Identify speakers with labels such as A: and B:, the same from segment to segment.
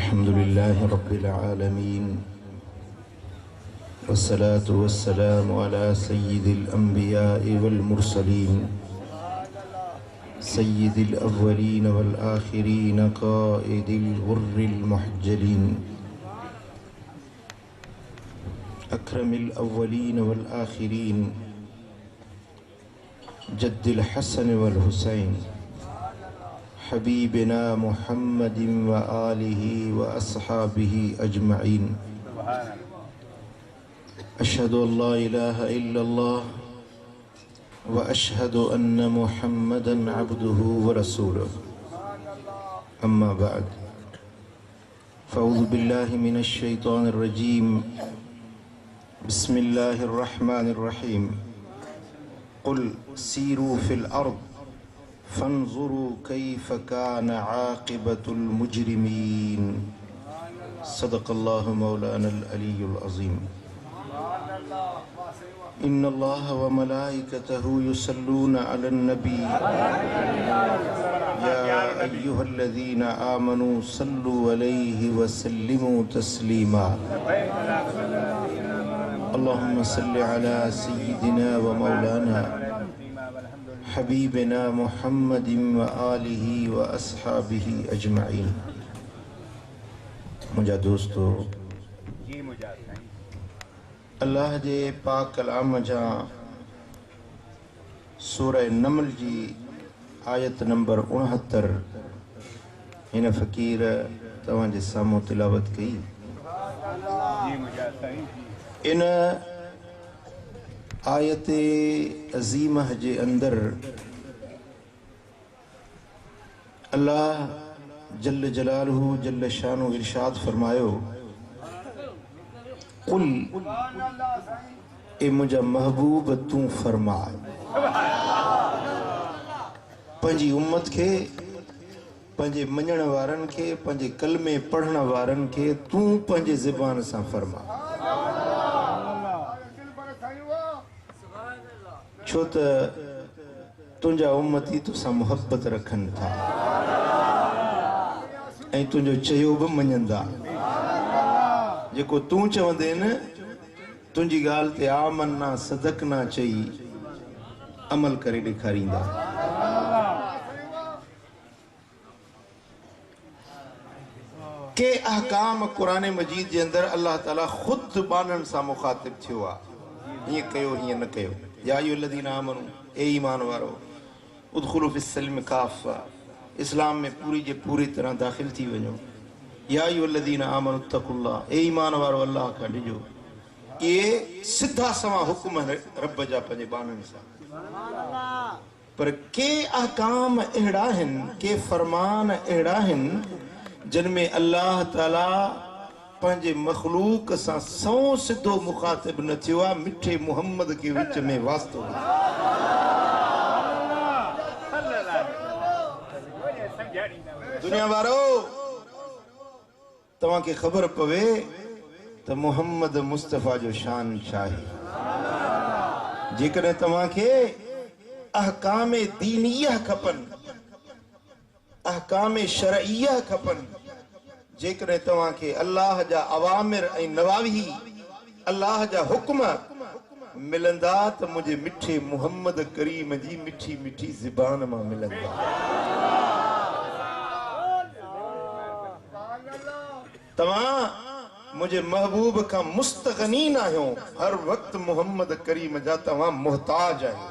A: अल्हम्दुलिल्लाह रब्बिल आलमीन वस्सलातु वस्सलामु अला सय्यिदिल अंबिया'i वल मुरसलीन सय्यिदिल अव्वलीन वल आखिरीन क़ाइदिल गुर्रिल मुहज्जलीन अक्रमिल अव्वलीन वल आखिरीन जद्दिल हसन वल हुसैन हबीबिना मुहम्मदिन व आलिहि व अस्हाबिहि अजमईन। अशहदु अल्ला इलाहा इल्लल्लाह व अशहदु अन्न मुहम्मदन अब्दुहु व रसूलुहु। अम्मा बाद फ़अऊज़ु बिल्लाहि मिनश शैतानिर रजीम। बिस्मिल्लाहिर रहमानिर रहीम। कुल सीरू फिल अर्द फंजुरू कैफ़ कान आक़िबतुल मुजरिमीन। सदक़ल्लाहु मौलानल अलीयुल अज़ीम। इन्नल्लाह व मलाइकतहु युसल्लूना अलन नबी या अय्युहल्लज़ीना आमनू सल्लु अलैहि व सल्लिमू तस्लीमा। अल्लाहुम्मा सल्लि अला सय्यिदिना व मौलाना हबीबिना मुहम्मदिन व आलिहि व अस्हाबिहि अजमईन। मुझा दोस्तों, अल्लाह जे पाक कलाम जा सूरह नमल जी आयत नंबर 69 हिन फ़कीर तव्हां जे साम्हूं तिलावत कई। इन आयत अज़ीमह जे अंदर अल्लाह जल्ल जलालहू जल्ल शानु इरशाद फरमायो, कुल ए मुझा महबूब तू फरमा पंहिंजी उम्मत खे, पंहिंजे मञण वारन खे, पंहिंजे कलमे पढ़ण वारन खे तू पंहिंजे ज़बान सां फरमा। छो त तुंहिंजा उम्मती तोसां मुहब्बत रखनि था ऐं तुंहिंजो चयो बि मञंदा। जेको तूं चवंदे न तुंहिंजी ॻाल्हि ते आमन्ना सदकना चई अमल करे ॾेखारींदा। के अहकाम क़ुरान मजीद जे अंदर अल्लाह ताला ख़ुद ज़ुबाननि सां मुखातिब थियो आहे, हीअं कयो हीअं न कयो। या अय्युहल्लज़ीना आमनू, ए ईमान वारो, उदखुलू फिस्सिल्म काफ़ा, इस्लाम में पूरी जे पूरी तरह दाख़िल थी वञो। या अय्युहल्लज़ीना आमनू तक़ुल्लाह, ए ईमान वारो अल्लाह खां ॾिजो। ये सिधा सवा हुक्म रब जा पंहिंजे बाननि सां। पर के अहकाम अहिड़ा आहिनि, के फरमान अहिड़ा आहिनि जिन में अल्लाह ताला पंहिंजे मखलूक सां सौ सिधो मुखातिब न थियो आहे, मिठे मुहम्मद के विच में वास्तो। दुनिया वारो, तव्हांखे ख़बर पवे त मुहम्मद मुस्तफ़ा जो शान छा आहे। जेकॾहिं तव्हांखे अहकाम दीनिया खपनि, अहकाम शरइया खपनि, जेकॾहिं तव्हांखे अल्लाह जा अवामिर ऐं नवाही, अल्लाह जा हुक्म मिलंदा त मुंहिंजे मिठे मुहम्मद करीम जी मिठी मिठी ज़बान मां मिलंदा। तव्हां मुझे महबूब का मुस्तगनी ना हो, हर वक्त मोहम्मद करीम जा तव्हां मोहताज आहियो।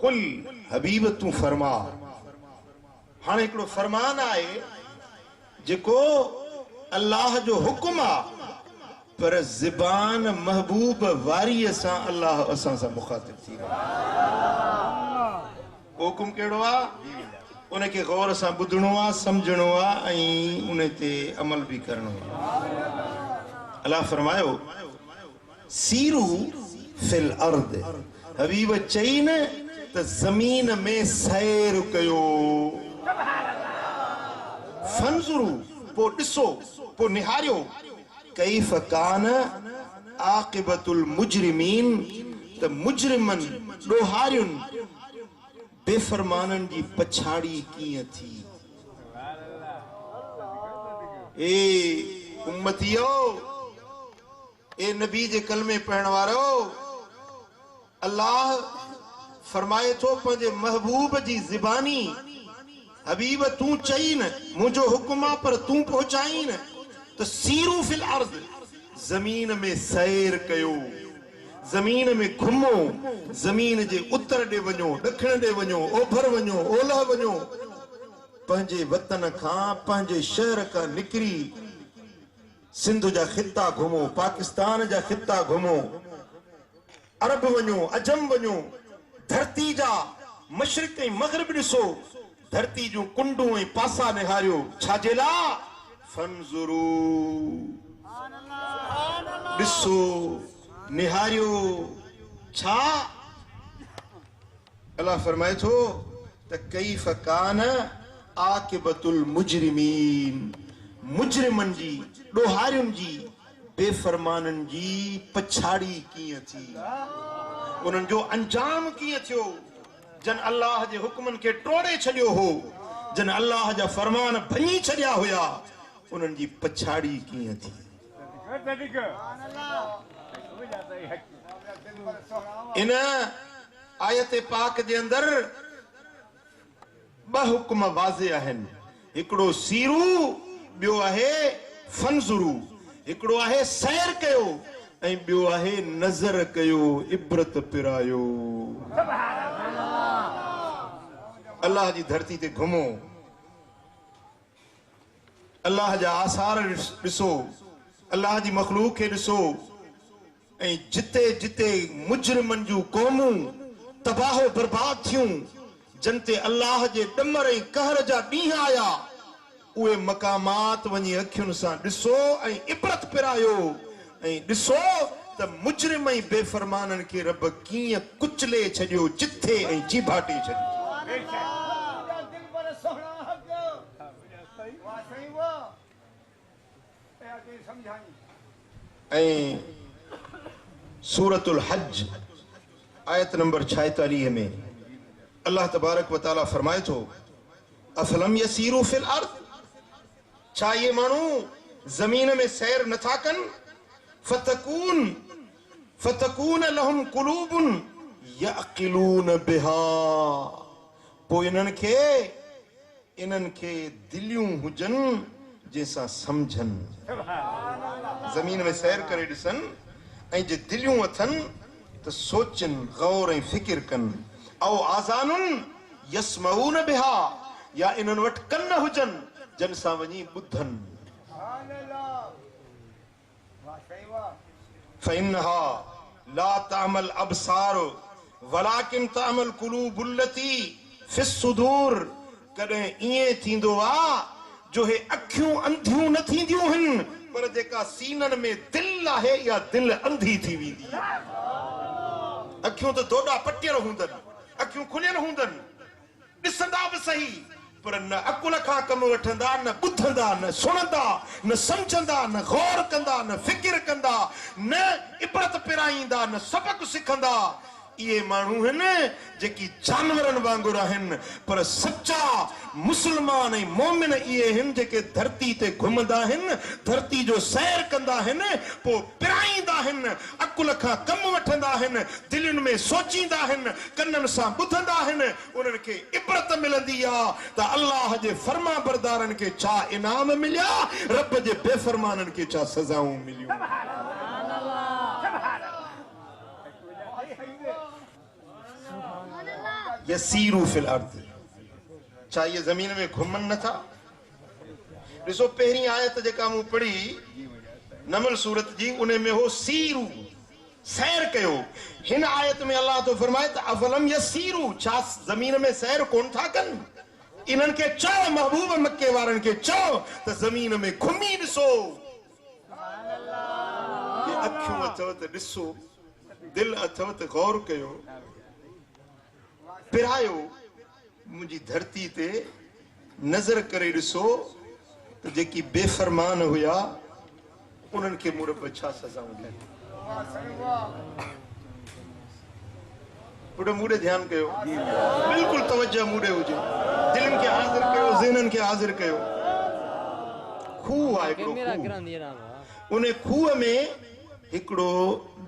A: कुल हबीब तू फरमा। हाणे हिकिड़ो फरमान आहे जेको अल्लाह जो हुक्म आहे, पर ज़बान महबूब वारीअ सां अल्लाह असां सां मुखातिब थी रहियो। हुकुम कहिड़ो आहे? उनखे गौर सां ॿुधणो आहे, सम्झणो आहे ऐं उन ते अमल बि करणो आहे। अल्लाह फरमायो, सीरू फिल अर्द। हबीब चई न त ज़मीन में सैर कयो। फंजुरू, पोइ ॾिसो, पोइ निहारियो, कैफ़ कान आक़िबतुल मुजरिमीन त मुजरिमन ॾोहारियुन बेफरमानन जी पछाड़ी कीअं थी। ए उम्मतियो, ए नबी जे कलमे पढ़ण वारो, अल्लाह फरमाए थो पंहिंजे महबूब जी ज़िबानी, हबीब तूं चई न मुंहिंजो हुक्म आहे पर तूं पहुचाई न, त सीरू फिल अर्ज़, ज़मीन में सैर कयो, ज़मीन में घुमो, ज़मीन जे उत्तर ॾे वञो, ॾखिण ॾे वञो, ओभर वञो, ओलह वञो, पंहिंजे वतन खां पंहिंजे शहर खां निकिरी सिंध जा ख़िता घुमो, पाकिस्तान जा ख़िता घुमो, अरब वञो, अजम वञो, धरती जा मशरिक़ ऐं मग़रिब ॾिसो, धरती जूं कुंडूं ऐं पासा निहारियो, छाजे लाइ? फंज़ुरू, ॾिसो निहारियो। छा? अल्लाह फरमाए थो त कैफ़ कान आक़िबतुल मुजरिमीन, मुजरिमन जी ॾोहारियुनि जी बेफरमाननि जी पछाड़ी कीअं थी, उन्हनि जो अंजाम कीअं थियो, जन अल्लाह जे हुक्मनि खे टोड़े छॾियो हो, जन अल्लाह जा फरमान भञी छॾिया हुया, उन्हनि जी पछाड़ी कीअं थी। इन आयत पाक जे अंदर ॿ हुक्म वाज़े आहिनि, हिकिड़ो सीरू, ॿियो आहे फंज़ुरू, हिकिड़ो आहे सैर कयो ऐं ॿियो आहे नज़र कयो, इबरत पिरायो। अल्लाह जी धरती ते घुमो, अल्लाह जा आसार ॾिसो, अल्लाह जी मखलूक खे ॾिसो, ऐं जिते जिते मुजरिमनि जूं क़ौमूं तबाह बर्बाद थियूं, जन ते अल्लाह जे ॾमर ऐं कहर जा ॾींहं आया, उहे मक़ामात वञी अखियुनि सां ॾिसो ऐं इबरत पिरायो, ऐं ॾिसो त मुजरिम ऐं बेफरमाननि खे रब कीअं कुचले छॾियो, चिथे ऐं जीभाटे छॾियो। ऐं सूरतुल हज आयत नंबर 46 में अल्लाह तबारक व तआला फरमाए थो, अफलम यसीरू फिल अर्द, छा ये माण्हू ज़मीन में सैर नथा कनि, फतकून लहुम कुलूबुन यअक़िलून बिहा, पोइ इन्हनि खे दिलियूं हुजनि जंहिंसां सम्झनि, ज़मीन में सैर करे ॾिसनि ऐं जे दिलियूं अथनि त सोचनि, गौर ऐं फिकिर कनि, औ आज़ानुन यसमऊन बिहा, या इन्हनि वटि कन हुजनि जन सां वञी ॿुधनि। फइन्नहा ला तामल अबसार वलाकिन तामल कुलूबुल लती फिस सुदूर, कॾहिं ईअं थींदो आहे जो हे अखियूं अंधियूं न थींदियूं आहिनि, पर जेका सीननि में दिलि आहे या दिलि अंधी थी वेंदी। अखियूं त दोॾा पटियल हूंदनि, अखियूं खुलियल हूंदनि, ॾिसंदा बि सही, पर न अकुल खां कमु वठंदा, न ॿुधंदा, न सुणंदा, न सम्झंदा, न गौर कंदा, न फिकिर कंदा, न इबरत पिराईंदा, न सबक सिखंदा। इहे माण्हू आहिनि जेकी जानवरनि वांगुरु आहिनि, पर सच्चा मुस्लमान ऐं मोमिन इहे आहिनि जेके धरती ते घुमंदा आहिनि, धरती जो सैर कंदा आहिनि, पोइ पिराईंदा आहिनि, अकुल खां कमु वठंदा आहिनि, दिलनि में सोचींदा आहिनि, कननि सां ॿुधंदा आहिनि, उन्हनि खे इबरत मिलंदी आहे त अल्लाह जे फर्मा बरदारनि खे छा इनाम मिलिया, रब जे बेफ़रमाननि खे छा सज़ाऊं मिलियूं। यसीरू फिल अर्द, छा ये ज़मीन में घुमनि नथा? ॾिसो पहिरीं आयत जेका मूं पढ़ी नमल सूरत जी, उन में हो सीरू, सैर कयो। हिन आयत में अल्लाह तो फरमाए त अफलम यसीरू, छा ज़मीन में सैर कोन था कनि? इन्हनि खे चओ, महबूब मक्के वारनि खे चओ त ज़मीन में घुमी ॾिसो, अखियूं अथव त ॾिसो, दिलि अथव त गौर कयो, पिरायो, मुंहिंजी धरती ते नज़र करे ॾिसो त जेकी बेफ़रमान हुया उन्हनि खे मूं रब छा सज़ाऊं ॾिनी। पुट मूडे ध्यान कयो बिल्कुल तवज्जो मूडे हुजे दिलनि खे हाज़िर कयो ज़हननि खे हाज़िर कयो खूह आहे हिकिड़ो उन खूह में हिकिड़ो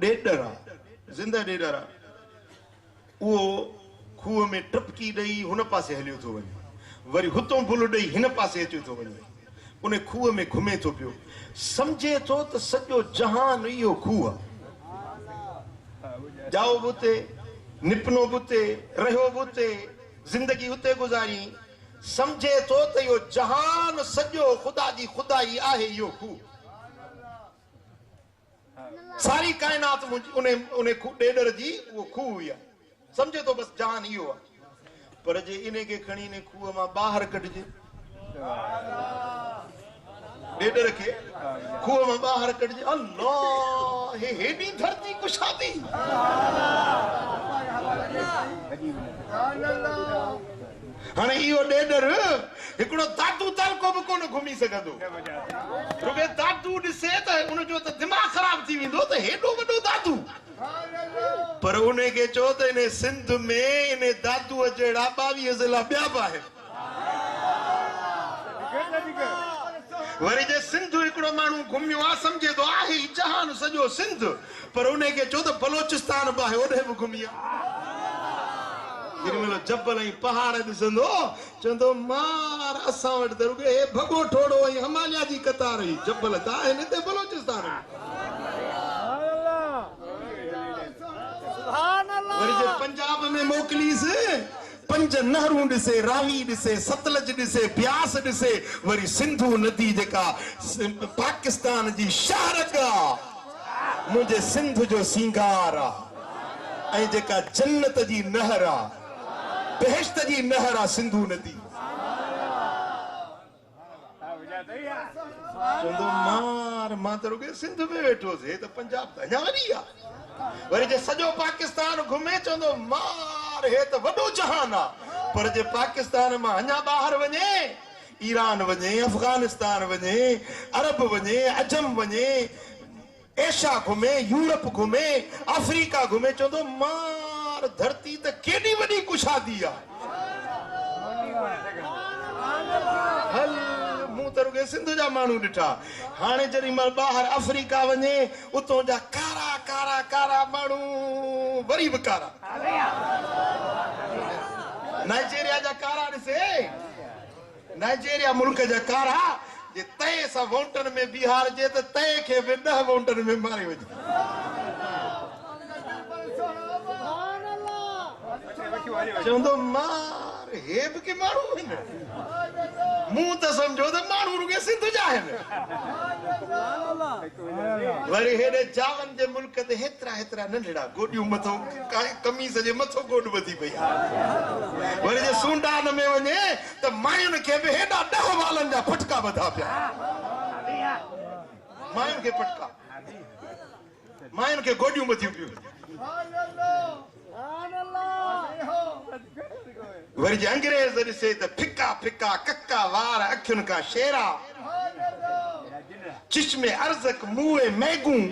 A: ॾेॾर आहे ज़िंदा ॾेॾर आहे उहो खूह में टपकी ॾेई हुन पासे हलियो थो वञे वरी हुतों भुल ॾेई हिन पासे अची थो वञे उन खूह में घुमे थो पियो सम्झे थो त सॼो जहान इहो खूह आहे जाओ बि उते निपनो बि उते रहियो बि उते ज़िंदगी उते गुज़ारी सम्झे थो त इहो जहान सॼो ख़ुदा जी ख़ुदाई आहे इहो खूह सारी काइनात उन ॾेॾर जी उहो खूह हुई आहे सम्झे थो बसि जहान इहो आहे पर जे इन खे खणी इन खूह मां ॿाहिरि कढिजे ॾेॾर खे खूह मां ॿाहिरि कढिजे अल्लाह हे हेॾी धरती कुशादी हाणे इहो ॾेॾर हिकिड़ो दादू तालको बि कोन घुमी सघंदो रुॻे दादू ॾिसे त उनजो त दिमाग़ ख़राब थी वेंदो त हेॾो वॾो दादू पर उन खे चओ त इन सिंध में इन दादूअ जहिड़ा 22 ज़िला ॿिया बि आहिनि वरी जे सिंध हिकिड़ो माण्हू घुमियो आहे सम्झे थो आहे ई जहान सॼो सिंध पर उन खे चओ त बलोचिस्तान बि आहे ओॾे बि घुमी आहे जेॾीमहिल जबल ऐं पहाड़ ॾिसंदो चवंदो मार असां वटि त रुॻो हे भॻो ठोड़ो ऐं हिमालया जी कतार हुई जबल त आहिनि हिते बलोचिस्तान में वरी जे पंजाब में मोकिलीसि 5 नहरूं ॾिसे रावी ॾिसे सतलज ॾिसे ब्यास ॾिसे वरी सिंधु नदी जेका पाकिस्तान जी शहरक आहे मुंहिंजे सिंध जो सिंगार आहे ऐं जेका जन्नत जी नहर आहे बेहश्त जी नहर आहे सिंधु नदी चवंदो मार मां त रुॻो सिंध में वेठोसि हे त पंजाब त अञा वरी आहे वरी जे सॼो पाकिस्तान घुमे चवंदो मार हे त वॾो जहान आहे पर जे पाकिस्तान मां अञा ॿाहिरि वञे ईरान वञे अफगानिस्तान वञे अरब वञे अजम वञे एशिया घुमे यूरोप घुमे अफ्रीका घुमे चवंदो मार धरती त केॾी वॾी कुशादी आहे हल मूं त रुॻो सिंध जा माण्हू ॾिठा हाणे जॾहिं मां ॿाहिरि अफ्रीका वञे उतां जा कारा कारा कारा माण्हू वरी बि कारा नाइजेरिया जा कारा ॾिसे नाइजेरिया मुल्क जा कारा जे तए सां वोटन में बिहार जे त तए खे बि 10 वोटन में मारे वञे चवंदो मार हे बि के माण्हू आहिनि मूं त सम्झो त माण्हू रुॻो सिंध जा आहिनि वरी हेॾे जावन जे मुल्क ते हेतिरा हेतिरा नंढड़ा गोॾियूं मथो कमीज़ जे मथो गोॾ वधी पई वरी जे सूंडान में वञे त मायुनि खे बि हेॾा 10 वालनि जा फटका वधा पिया मायुनि खे फटका मायुनि खे गोॾियूं वधियूं पियूं वरी जे अंग्रेज़ ॾिसे त फिका फिका कक्का वार अखियुनि खां शेरा चिश्मे अर्ज़क मुंहुं मैगूं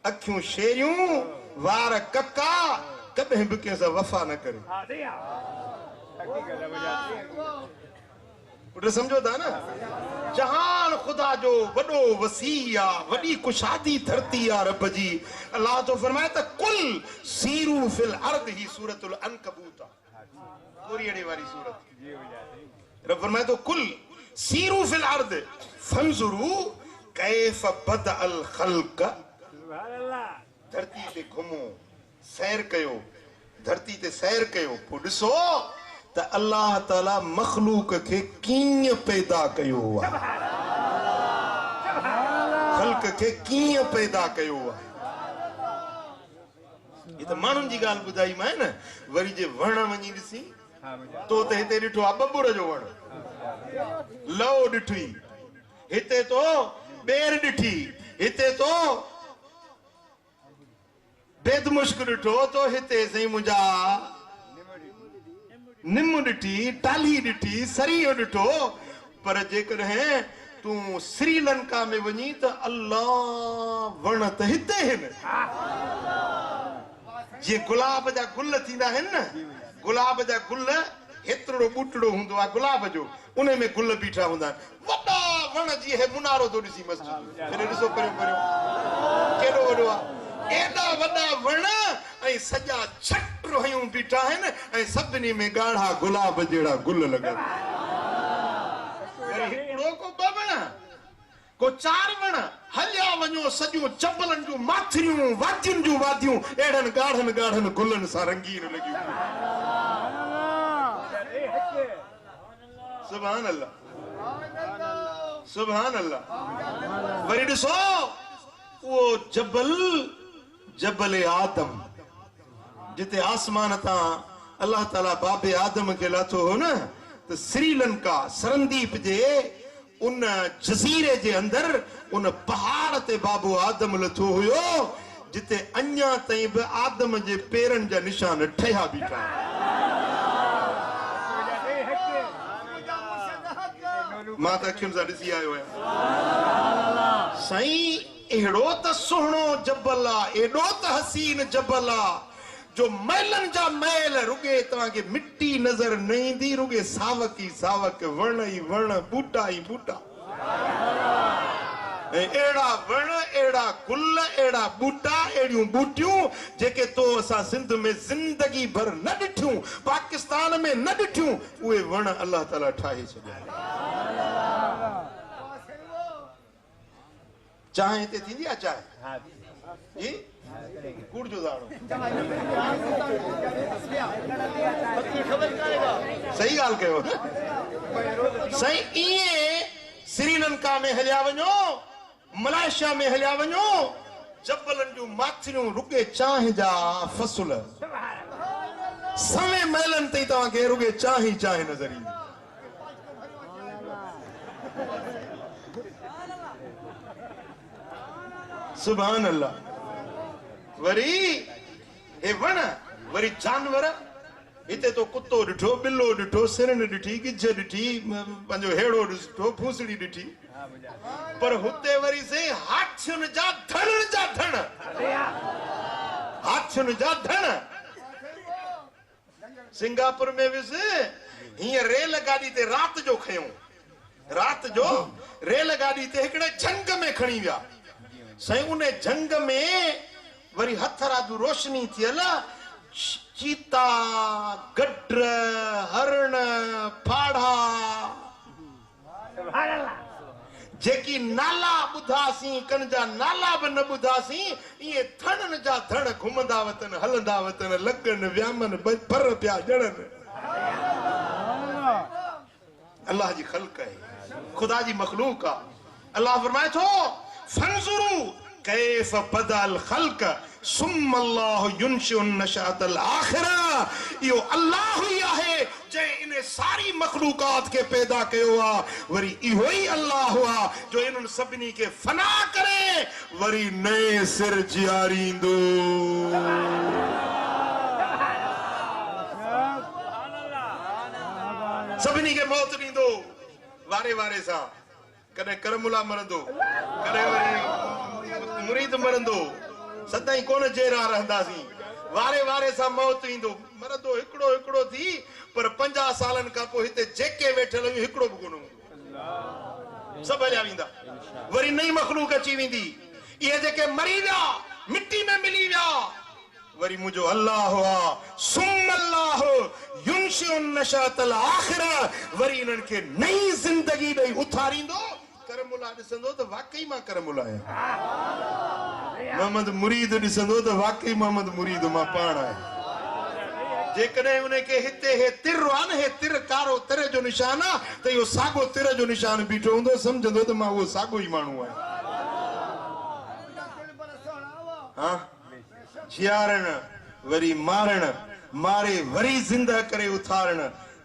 A: अखियूं शेरियूं वार कक्का कॾहिं बि कंहिं सां वफ़ा न करे पुट सम्झो था न जहान ख़ुदा जो वॾो वसी आहे वॾी कुशादी धरती आहे रब जी अलाह तो फरमाए त कुल सीरू फिल अर्द ही सूरतुल अनकबूत कोरियड़े वारी सूरत रब फरमाए तो कुल सीरू फिल अर्द फंजुरू कैफ बदअल खल्क धरती ते घुमो सैर कयो धरती ते सैर कयो पोइ ॾिसो त अल्लाह ताला मखलूक खे कीअं पैदा कयो आहे खल्क खे कीअं पैदा कयो आहे ये त माण्हुनि जी ॻाल्हि ॿुधाईमांइ न वरी जे वण वञी ॾिसी तो त हिते ॾिठो आहे बबूर जो वण लव ॾिठी हिते तो ॿेर ॾिठी हिते तो बेदमुश्क ॾिठो तो हिते साईं मुंहिंजा निम ॾिठी टाली ॾिठी सरियो ॾिठो पर जेकॾहिं तू श्रीलंका में वञी त अल्लाह वण त हिते आहिनि जीअं गुलाब जा गुल थींदा आहिनि न गुलाब जा गुल हेतिरो बूटड़ो हूंदो आहे गुलाब जो उन में गुल बीठा हूंदा आहिनि वॾा वण जीअं हे मुनारो थो ॾिसी मस्जिद जो ॾिसो परियो परियो केॾो वॾो आहे एॾा वॾा वण ऐं सॼा छट रोहियूं बीठा आहिनि ऐं सभिनी में ॻाढ़ा गुलाब जहिड़ा गुल लॻल हिकिड़ो को ॿ वण को 4 वण हलिया वञो सॼो चंबलनि जूं माथिरियूं वादियुनि जूं वादियूं अहिड़नि ॻाढ़नि ॻाढ़नि गुलनि सां रंगीन लॻियूं सुभान अल्लाह सुभान अल्लाह वरी ॾिसो वो जबल आदम जिते आसमान तां अल्लाह ताला बाबे आदम के लाथो हो न तो श्रीलंका सरंदीप जे उन जज़ीरे जे अंदर उन पहाड़ ते बाबो आदम लथो हुयो जिते अञा ताईं बि आदम जे पेरनि जा निशान ठहिया बीठा मां त अखियुनि सां ॾिसी आयो आहियां साईं अहिड़ो त सुहिणो जबल आहे एॾो त हसीन जबल आहे जो मैलनि जा मैल रुगे तव्हांखे मिट्टी नज़र न ईंदी रुगे सावक ई सावक वण ई वण बूटा ई बूटा अहिड़ा वण अहिड़ा गुल अहिड़ा बूटा अहिड़ियूं बूटियूं जेके तो असां सिंध में ज़िंदगी भर न ॾिठियूं पाकिस्तान में न ॾिठियूं उहे वण अल्लाह ताला ठाहे छॾिया चांहि हिते थींदी आहे चांहि जी कूड़ जो दाणो सही ॻाल्हि कयो साईं इएं श्रीलंका में हलिया वञो मलेशिया में हलिया वञो जबलनि जूं माथिरियूं रुगे चांहि जा फसल सवे महलनि ताईं तव्हांखे रुगे चांहि चांहि नज़र ईंदी सुभान अल्लाह वरी हे वण वरी जानवर हिते तो कुत्तो ॾिठो बिल्लो ॾिठो सिरण ॾिठी गिज ॾिठी पंहिंजो हेड़ो ॾिठो फूसड़ी ॾिठी पर हुते वरी से हाथियुनि जा धण हाथियुनि जा धण सिंगापुर में वियुसि हीअं रेल गाॾी ते राति जो खयूं राति जो रेल गाॾी ते हिकिड़े झंग में खणी विया साईं उन झंग में वरी हथरादू रोशनी थियल चीता गड्र हरण फाड़ा जेकी नाला ॿुधासीं कन जा नाला बि न ॿुधासीं इहे थणनि जा थण घुमंदा वतन हलंदा वतन लॻनि वियामनि पर पिया ॼणनि अल्लाह जी ख़ल्क़ आहे ख़ुदा जी मखलूक आहे अल्लाह फरमाए थो फंज़ुरू कैफ़ बदल ख़ल्क़ सुम्म अल्लाहु युनशिउन नशाअतल आखिरा इहो अल्लाह ई आहे जंहिं इन सारी मखलूकात खे पैदा कयो आहे वरी इहो ई अल्लाह आहे जो इन्हनि सभिनी खे फना करे वरी नए सिर जियारींदो सभिनी खे मौत ॾींदो वारे वारे सां कॾहिं करमुला मरंदो कॾहिं वरी मुरीद मरंदो सदाई कोन जेरा रहंदासीं वारे वारे सां मौत ईंदो मरंदो हिकिड़ो हिकिड़ो थी पर 50 सालनि खां पोइ हिते जेके वेठल आहियूं हिकिड़ो बि कोन हूंदो सभु हलिया वेंदा वरी नई मखलूक अची वेंदी इहे जेके मरी विया मिट्टी में मिली विया वरी मुंहिंजो अल्लाह आहे सुम्म अल्लाह युनशिउन नशाअतल आखिरा वरी इन्हनि खे नई ज़िंदगी ॾेई उथारींदो करमुला ॾिसंदो त वाकई मां करमुला आहियां मोहम्मद मुरीद ॾिसंदो त वाकई मोहम्मद मुरीद मां पाण आहियां जेकॾहिं उनखे हिते हे तिर आहे न हे तिर कारो तिर जो निशान आहे त इहो साॻो तिर जो निशान बीठो हूंदो सम्झंदो त मां उहो साॻो ई माण्हू आहियां हा जियारण वरी मारण मारे वरी ज़िंदा करे उथारण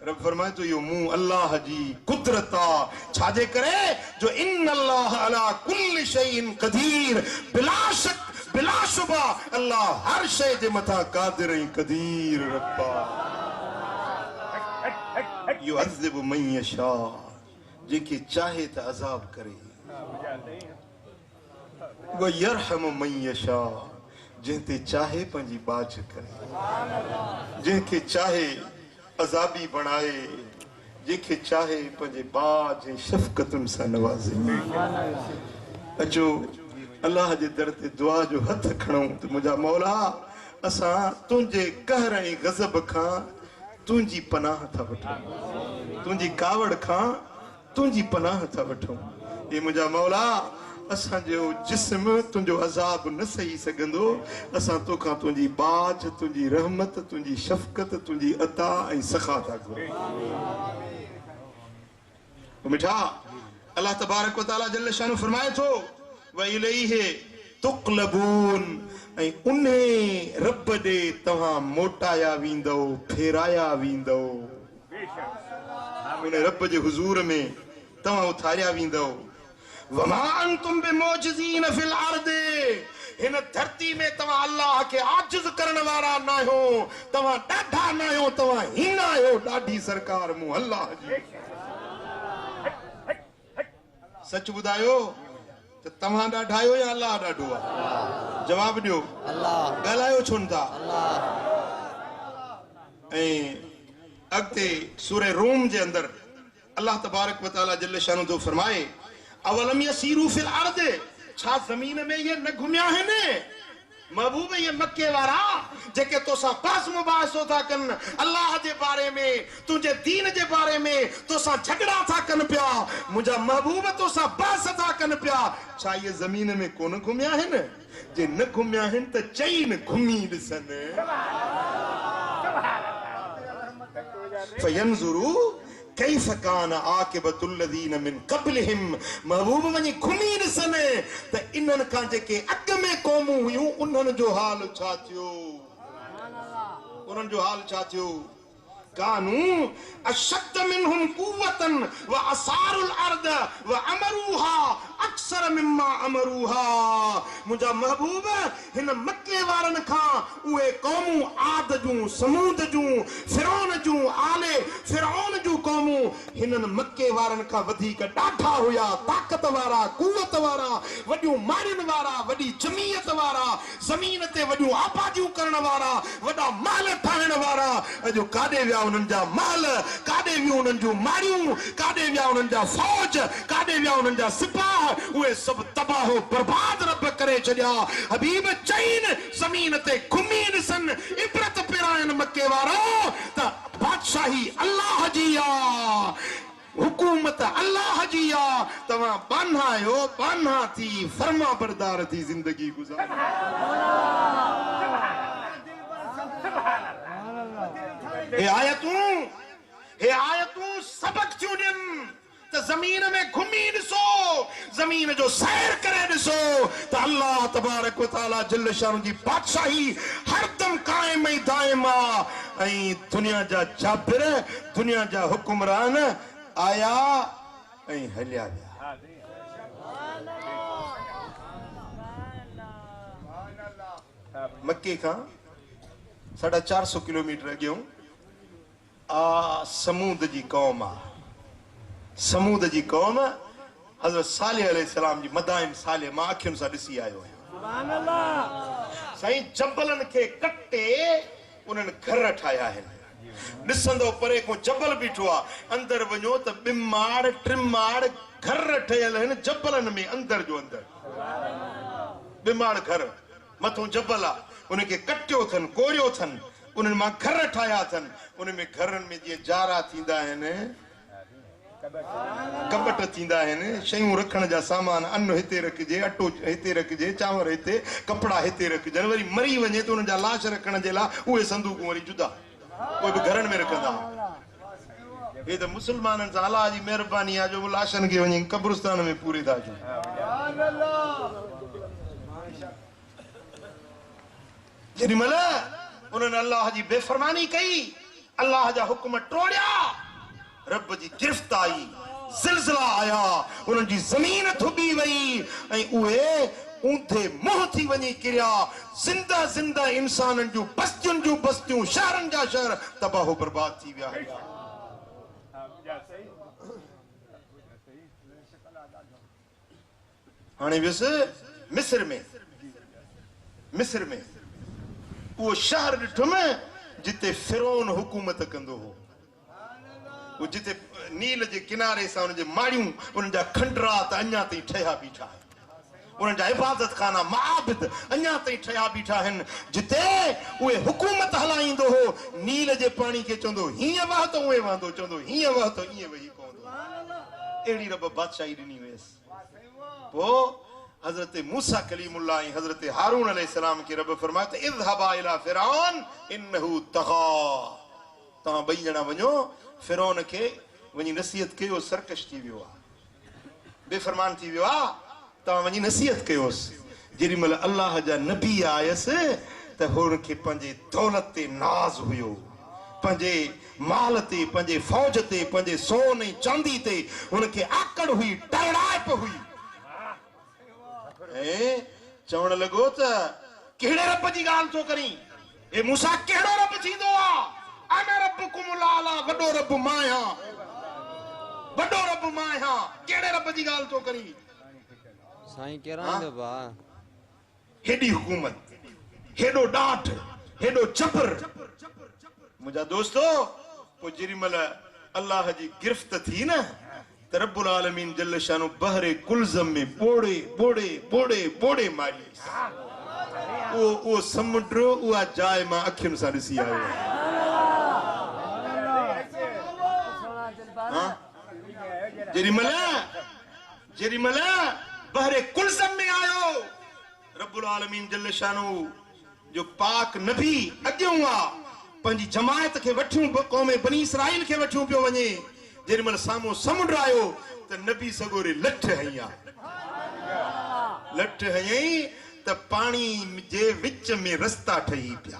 A: रब फरमाए तो यो मुंह अल्लाह जी कुदरत आ छाजे करे जो इन अल्लाह अला कुल्ल शैइन कदीर बिला शक बिला शुबा अल्लाह हर शय जे मथा कादिर ऐं कदीर रब्बा युअज़िबु मन यशा जेके चाहे त अज़ाब करे वो यरहम मन यशा जंहिंते चाहे पंहिंजी बाझ करे जंहिंखे चाहे अज़ाबी बणाए जंहिंखे चाहे पंहिंजे बाझ ऐं शफ़क़तुनि सां नवाज़े अचो अल्लाह जे दर ते दुआ जो हथ खणूं त मुंहिंजा मौला असां तुंहिंजे कहर ऐं गज़ब खां तुंहिंजी पनाह था वठूं तुंहिंजी कावड़ खां तुंहिंजी पनाह था वठूं हे मुंहिंजा मौला असांजो जिस्म तुंहिंजो अज़ाब न सही सघंदो असां तोखां तुंहिंजी बाझ तुंहिंजी रहमत तुंहिंजी शफ़क़त तुंहिंजी अता ऐं सखा था घुरूं मिठा अल्लाह तबारक व तआला जल्ल शानु फरमाए थो व इलैहि तुक़लबून ऐं उन्हे रब ॾे तव्हां मोटाया वेंदो फेराया वेंदो उन रब जे हुज़ूर में तव्हां उथारिया वेंदो वमा अंतुम बिमौजिज़ीन फिल अर्द हिन धरती में तव्हां अल्लाह खे आजिज़ करण वारा न आहियो तव्हां ॾाढा न आहियो तव्हां हीन आहियो ॾाढी सरकार मूं अल्लाह जी सच ॿुधायो त तव्हां ॾाढा आहियो या अल्लाह ॾाढो आहे जवाब ॾियो अल्लाह ॻाल्हायो छो न था ऐं अॻिते सूरह रूम जे अंदरि अल्लाह तबारक व तआला जल्ल शानु थो फरमाए अवलम यसीरू फिल अर्द छा ज़मीन में ये न घुमिया आहिनि महबूब ये मक्के वारा जेके तोसां बहस मुबाहिसो था कनि अल्लाह जे बारे में तुंहिंजे दीन जे बारे में तोसां झगड़ा था कनि पिया मुंहिंजा महबूब तोसां बहस था कनि पिया छा ये ज़मीन में कोन घुमिया आहिनि जे न घुमिया आहिनि त चई न घुमी ॾिसनि फयंज़ुरू कैफ कान आकिबतुल लज़ीन मिन क़ब्लिहिम महबूब वञी घुमी ॾिसनि त इन्हनि खां जेके अॻ में क़ौमूं हुयूं उन्हनि जो हाल छा थियो उन्हनि जो हाल छा थियो कानू अशद्द मिनहुम कुव्वतन व असारुल अर्द व अमरूहा अक्सर मिम्मा अमरूहा मुंहिंजा महबूब हिन मक्के वारनि खां उहे क़ौमूं आद जूं समूद जूं फिरौन जूं आले फिरौन जूं क़ौमूं हिननि मक्के वारनि खां वधीक ॾाढा हुया ताक़त वारा कुवत वारा वॾियूं मारियुनि वारा वॾी जमीयत वारा ज़मीन ते वॾियूं आबादियूं करण वारा वॾा महल ठाहिण वारा अॼु काॾे विया उन्हनि जा महल काॾे वियूं उन्हनि जूं मारियूं काॾे विया उन्हनि जा फौज काॾे विया उन्हनि जा सिपाह उहे सभु तबाहो बर्बाद रब करे छॾिया हबीब चईन ज़मीन ते घुमी ॾिसनि इबरत पिराइनि मके वारो त बादशाही अल्लाह जी आहे हुकूमत अल्लाह जी आहे तव्हां बान्हा आहियो बान्हा थी फर्मा बरदार थी ज़िंदगी गुज़ारो हे आयतूं सबक थियूं ॾियनि त ज़मीन में घुमी ॾिसो ज़मीन जो सैर करे ॾिसो त अल्लाह तबारक व तआला जल्ल शानु जी बादशाही हरदम क़ाइम ऐं दाइम आहे ऐं दुनिया जा जाबिर दुनिया जा हुकुमरान आया ऐं हलिया विया मक्के खां 450 किलोमीटर अॻियों समूद जी कौम आहे समूद जी कौम हज़रत सालेह अलैहिस्सलाम जी मदाइम सालेह मां अखियुनि सां ॾिसी आयो आहियां साईं जबलनि खे कटे उन्हनि घर ठाहिया आहिनि ॾिसंदो परे को जबल बीठो आहे अंदरि वञो त ॿिमाड़ टिमाड़ घर ठहियल आहिनि जबलनि में अंदरि जो अंदरि ॿिमाड़ घर मथो जबल आहे उनखे कटियो अथनि कोरियो अथनि उन्हनि मां घर ठाहिया अथनि उन में घरनि में जीअं जारा थींदा आहिनि कबट थींदा आहिनि शयूं रखण जा सामान अन्न हिते रखिजे अटो हिते रखिजे चांवर हिते कपिड़ा हिते रखिजनि वरी मरी वञे त उन्हनि जा लाश रखण जे लाइ उहे संदूक वरी जुदा उहे बि घरनि में रखंदा हे त मुस्लमाननि सां अलाह जी महिरबानी आहे जो लाशनि खे वञी कब्रिस्तान में पूरे था अचूं जेॾीमहिल उन्हनि अल्लाह जी बेफ़रमानी कई अल्लाह जा हुकुम टोड़िया रब जी गिरफ्त आई ज़िलज़िला आया उन्हनि जी ज़मीन थुबी वई ऐं उहे ऊंधे मुंहुं थी वञी किरिया ज़िंदा ज़िंदा इंसाननि जूं बस्तियूं शहरनि जा शहर तबाहो बर्बाद थी विया हाणे वियुसि मिस्र में वो शहर ॾिठुमि जिते फिरौन हुकूमत कंदो हो वो जिते नील जे किनारे सां उनजे माड़ियूं उन जा खंडरा त अञा ताईं ठहिया बीठा आहिनि उन जा इबादत खाना माबिद अञा ताईं ठहिया बीठा आहिनि जिते उहे हुकूमत हलाईंदो हो नील जे पाणी खे चवंदो हीअं वह त उहे वहंदो चवंदो हीअं वह त ईअं वही पवंदो अहिड़ी रब बादशाही ॾिनी हुयसि पोइ हज़रत मूसा कलीमुल्लाह ऐं हज़रत हारून अलैहिस्सलाम खे रब फरमायो त इज़हबा इला फिरऔन इन्नहु तग़ा तव्हां ॿई ॼणा वञो फिरौन खे वञी नसीहत कयो सरकश थी वियो आहे बेफ़रमान थी वियो आहे तव्हां वञी नसीहत कयोसि जेॾीमहिल अल्लाह जा नबी आयसि त हुनखे पंहिंजे दौलत ते नाज़ हुयो पंहिंजे माल ते पंहिंजे फौज ते पंहिंजे सोन ऐं चांदी ते हुनखे आकड़ हुई टरड़ाइप हुई ऐं चवण लॻो त कहिड़े रब जी ॻाल्हि थो करीं ए मूसा कहिड़ो रब थींदो आहे अना रब्बुकुमुल आला वॾो रब मां आहियां वॾो रब मां आहियां कहिड़े रब जी ॻाल्हि थो करीं
B: साईं केराईंदो बा
A: हेॾी हुकूमत हेॾो ॾाठ हेॾो जबर मुंहिंजा दोस्तो पोइ जेॾीमहिल अल्लाह जी गिरफ़्त थी न त रब्बुल आलमीन जल्ल शानो बहरे कुलज़म में बोड़े बोड़े बोड़े बोड़े मारी वो समुंड उहा जाइ मां अखियुनि सां ॾिसी आयो जेॾीमहिल बहरे कुलज़म में आयो रब्बुल आलमीन जल्ल शानो जो पाक नबी अॻियों आहे पंहिंजी जमायत खे वठियूं क़ौम बनी इसराइल खे वठियूं पियो वञे जेॾीमहिल साम्हूं समुंड आयो त नबी सगोरे लठ हईं लठ हयईं त पाणी जे विच में रस्ता ठही पिया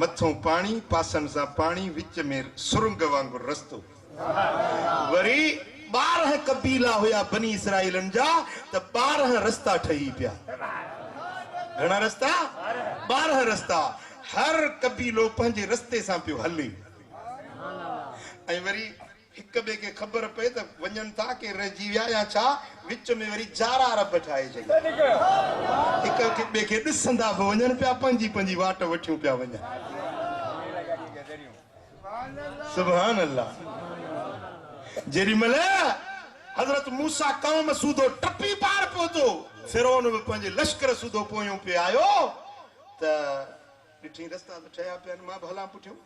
A: मथों पाणी पासनि सां पाणी विच में सुरंग वांगुरु रस्तो वरी 12 कबीला हुया बनी इसराइलनि जा त 12 रस्ता ठही पिया घणा रस्ता 12 रस्ता हर कबीलो पंहिंजे रस्ते सां पियो हले ऐं वरी हिक ॿिए खे ख़बर पए त वञनि था के रहिजी विया या छा विच में वरी जारा रब ठाहे छॾिया हिक ॿिए खे ॾिसंदा बि वञनि पिया पंहिंजी पंहिंजी वाट वठियूं पिया वञनि सुभान अल्लाह जेॾीमहिल हज़रत मूसा क़ौम सूदो टपी पार पहुतो फिरौन बि पंहिंजे लश्कर सूदो पोयों पियो आयो त ॾिठी रस्ता त ठहिया पिया आहिनि मां बि हलां पुठियूं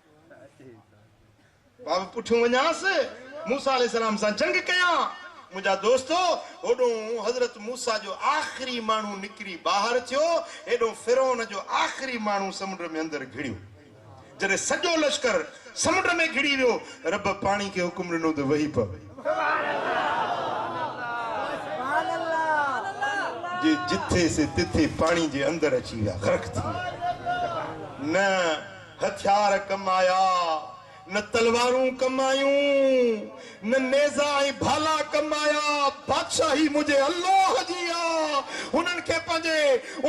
A: बाबा पुठियूं वञासि मूसा अलैहिस्सलाम सां जंग कयां मुंहिंजा दोस्तो होॾो हज़रत मूसा जो आख़िरी माण्हू निकिरी ॿाहिरि थियो हेॾो फिरौन जो आख़िरी माण्हू समुंड में अंदरि घिड़ियो जॾहिं सॼो लश्कर समुंड में घिड़ी वियो रब पाणी खे हुकुम ॾिनो त वही पव जे जिथे से तिथे पाणी जे अंदरि अची विया गर्क थी न हथियार कमाया न तलवारूं कमायूं न नेज़ा ऐं भाला कमाया बादशाही मुझे अल्लाह जी आ उन्हनि खे पंहिंजे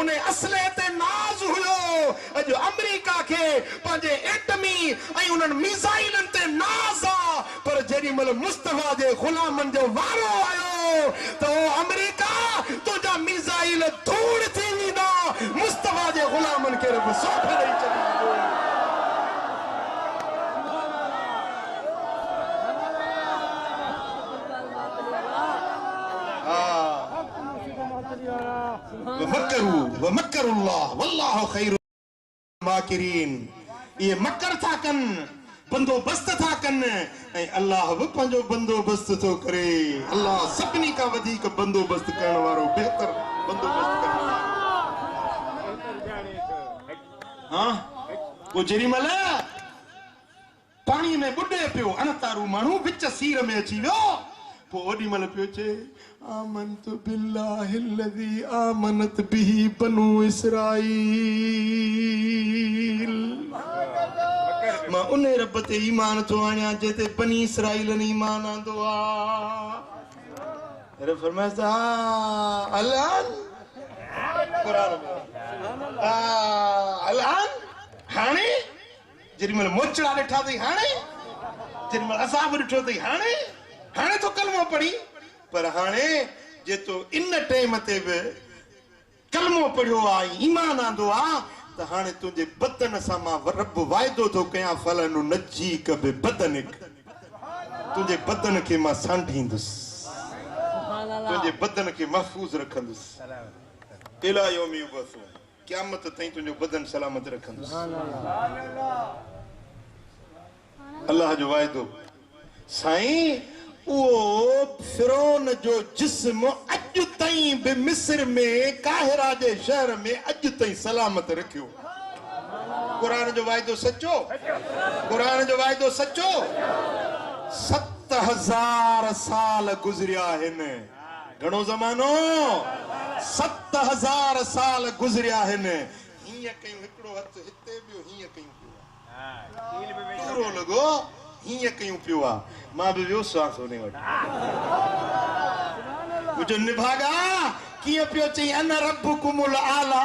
A: उन असले ते नाज़ हुयो अॼु अमेरिका खे पंहिंजे एटमी ऐं उन्हनि मिसाइलनि ते नाज़ आ पर जेॾीमहिल मुस्तफा जे ग़ुलामनि जो वारो आयो त ओ अमेरिका तुंहिंजा मिसाइल धूड़ थी वेंदा मुस्तफा जे ग़ुलामनि खे रब सौंप ॾेई छॾींदो वमकरुल्लाह वल्लाहु खैरुल माकिरीन ये मकर था कन बंदोबस्त था कन ऐं अल्लाह भी पंहिंजो बंदोबस्त थो करे अल्लाह सभिनी खां वधीक बंदोबस्त करण वारो बेहतर बंदोबस्त करण हाँ वो जेॾीमहिल पाणी में बुॾे पियो अणतारू माण्हू विच सीर में अची वियो पोइ ओॾीमहिल पियो चए आमनतु बिल्लाहिल्लज़ी आमनत बिही बनु इसराईल मां उन रब ते ईमान थो आणियां जेते बनी इसराईलनि ईमान आंदो आहे रब फरमाए था अलान कुरान में अलान हाणे जेॾीमहिल मोचड़ा ॾिठा अथई हाणे जेॾीमहिल असाब ॾिठो अथई हाणे हाणे तो कलमो पढ़ी पर हाणे जे तो इन टाइम ते बि कलमो पढ़ियो आहे ईमान आंदो आहे त हाणे तुंहिंजे बदन सां मां रब वाइदो थो कयां फलन नजी कबे बदनिक तुंहिंजे बदन खे मां सांढींदुसि तुंहिंजे बदन खे महफ़ूज़ रखंदुसि इला यौमी युबअसून क़यामत ताईं तुंहिंजो बदन सलामत रखंदुसि अल्लाह जो वाइदो साईं उहो फिरौन जो जिस्म अॼु ताईं बि मिस्र में काहिरा जे शहर में अॼु ताईं सलामत रखियो क़ुरान जो वाइदो सचो क़ुरान जो वाइदो सचो 7000 साल गुज़रिया आहिनि घणो ज़मानो 7000 साल गुज़रिया आहिनि हीअं कयूं हिकिड़ो हथु हिते ॿियो हीअं कयूं पूरो लॻो हीअं कयूं पियो आहे मां बि वियो सांस उन वटि मुंहिंजो निभागा कीअं पियो चई अन रब्बुकुमुल आला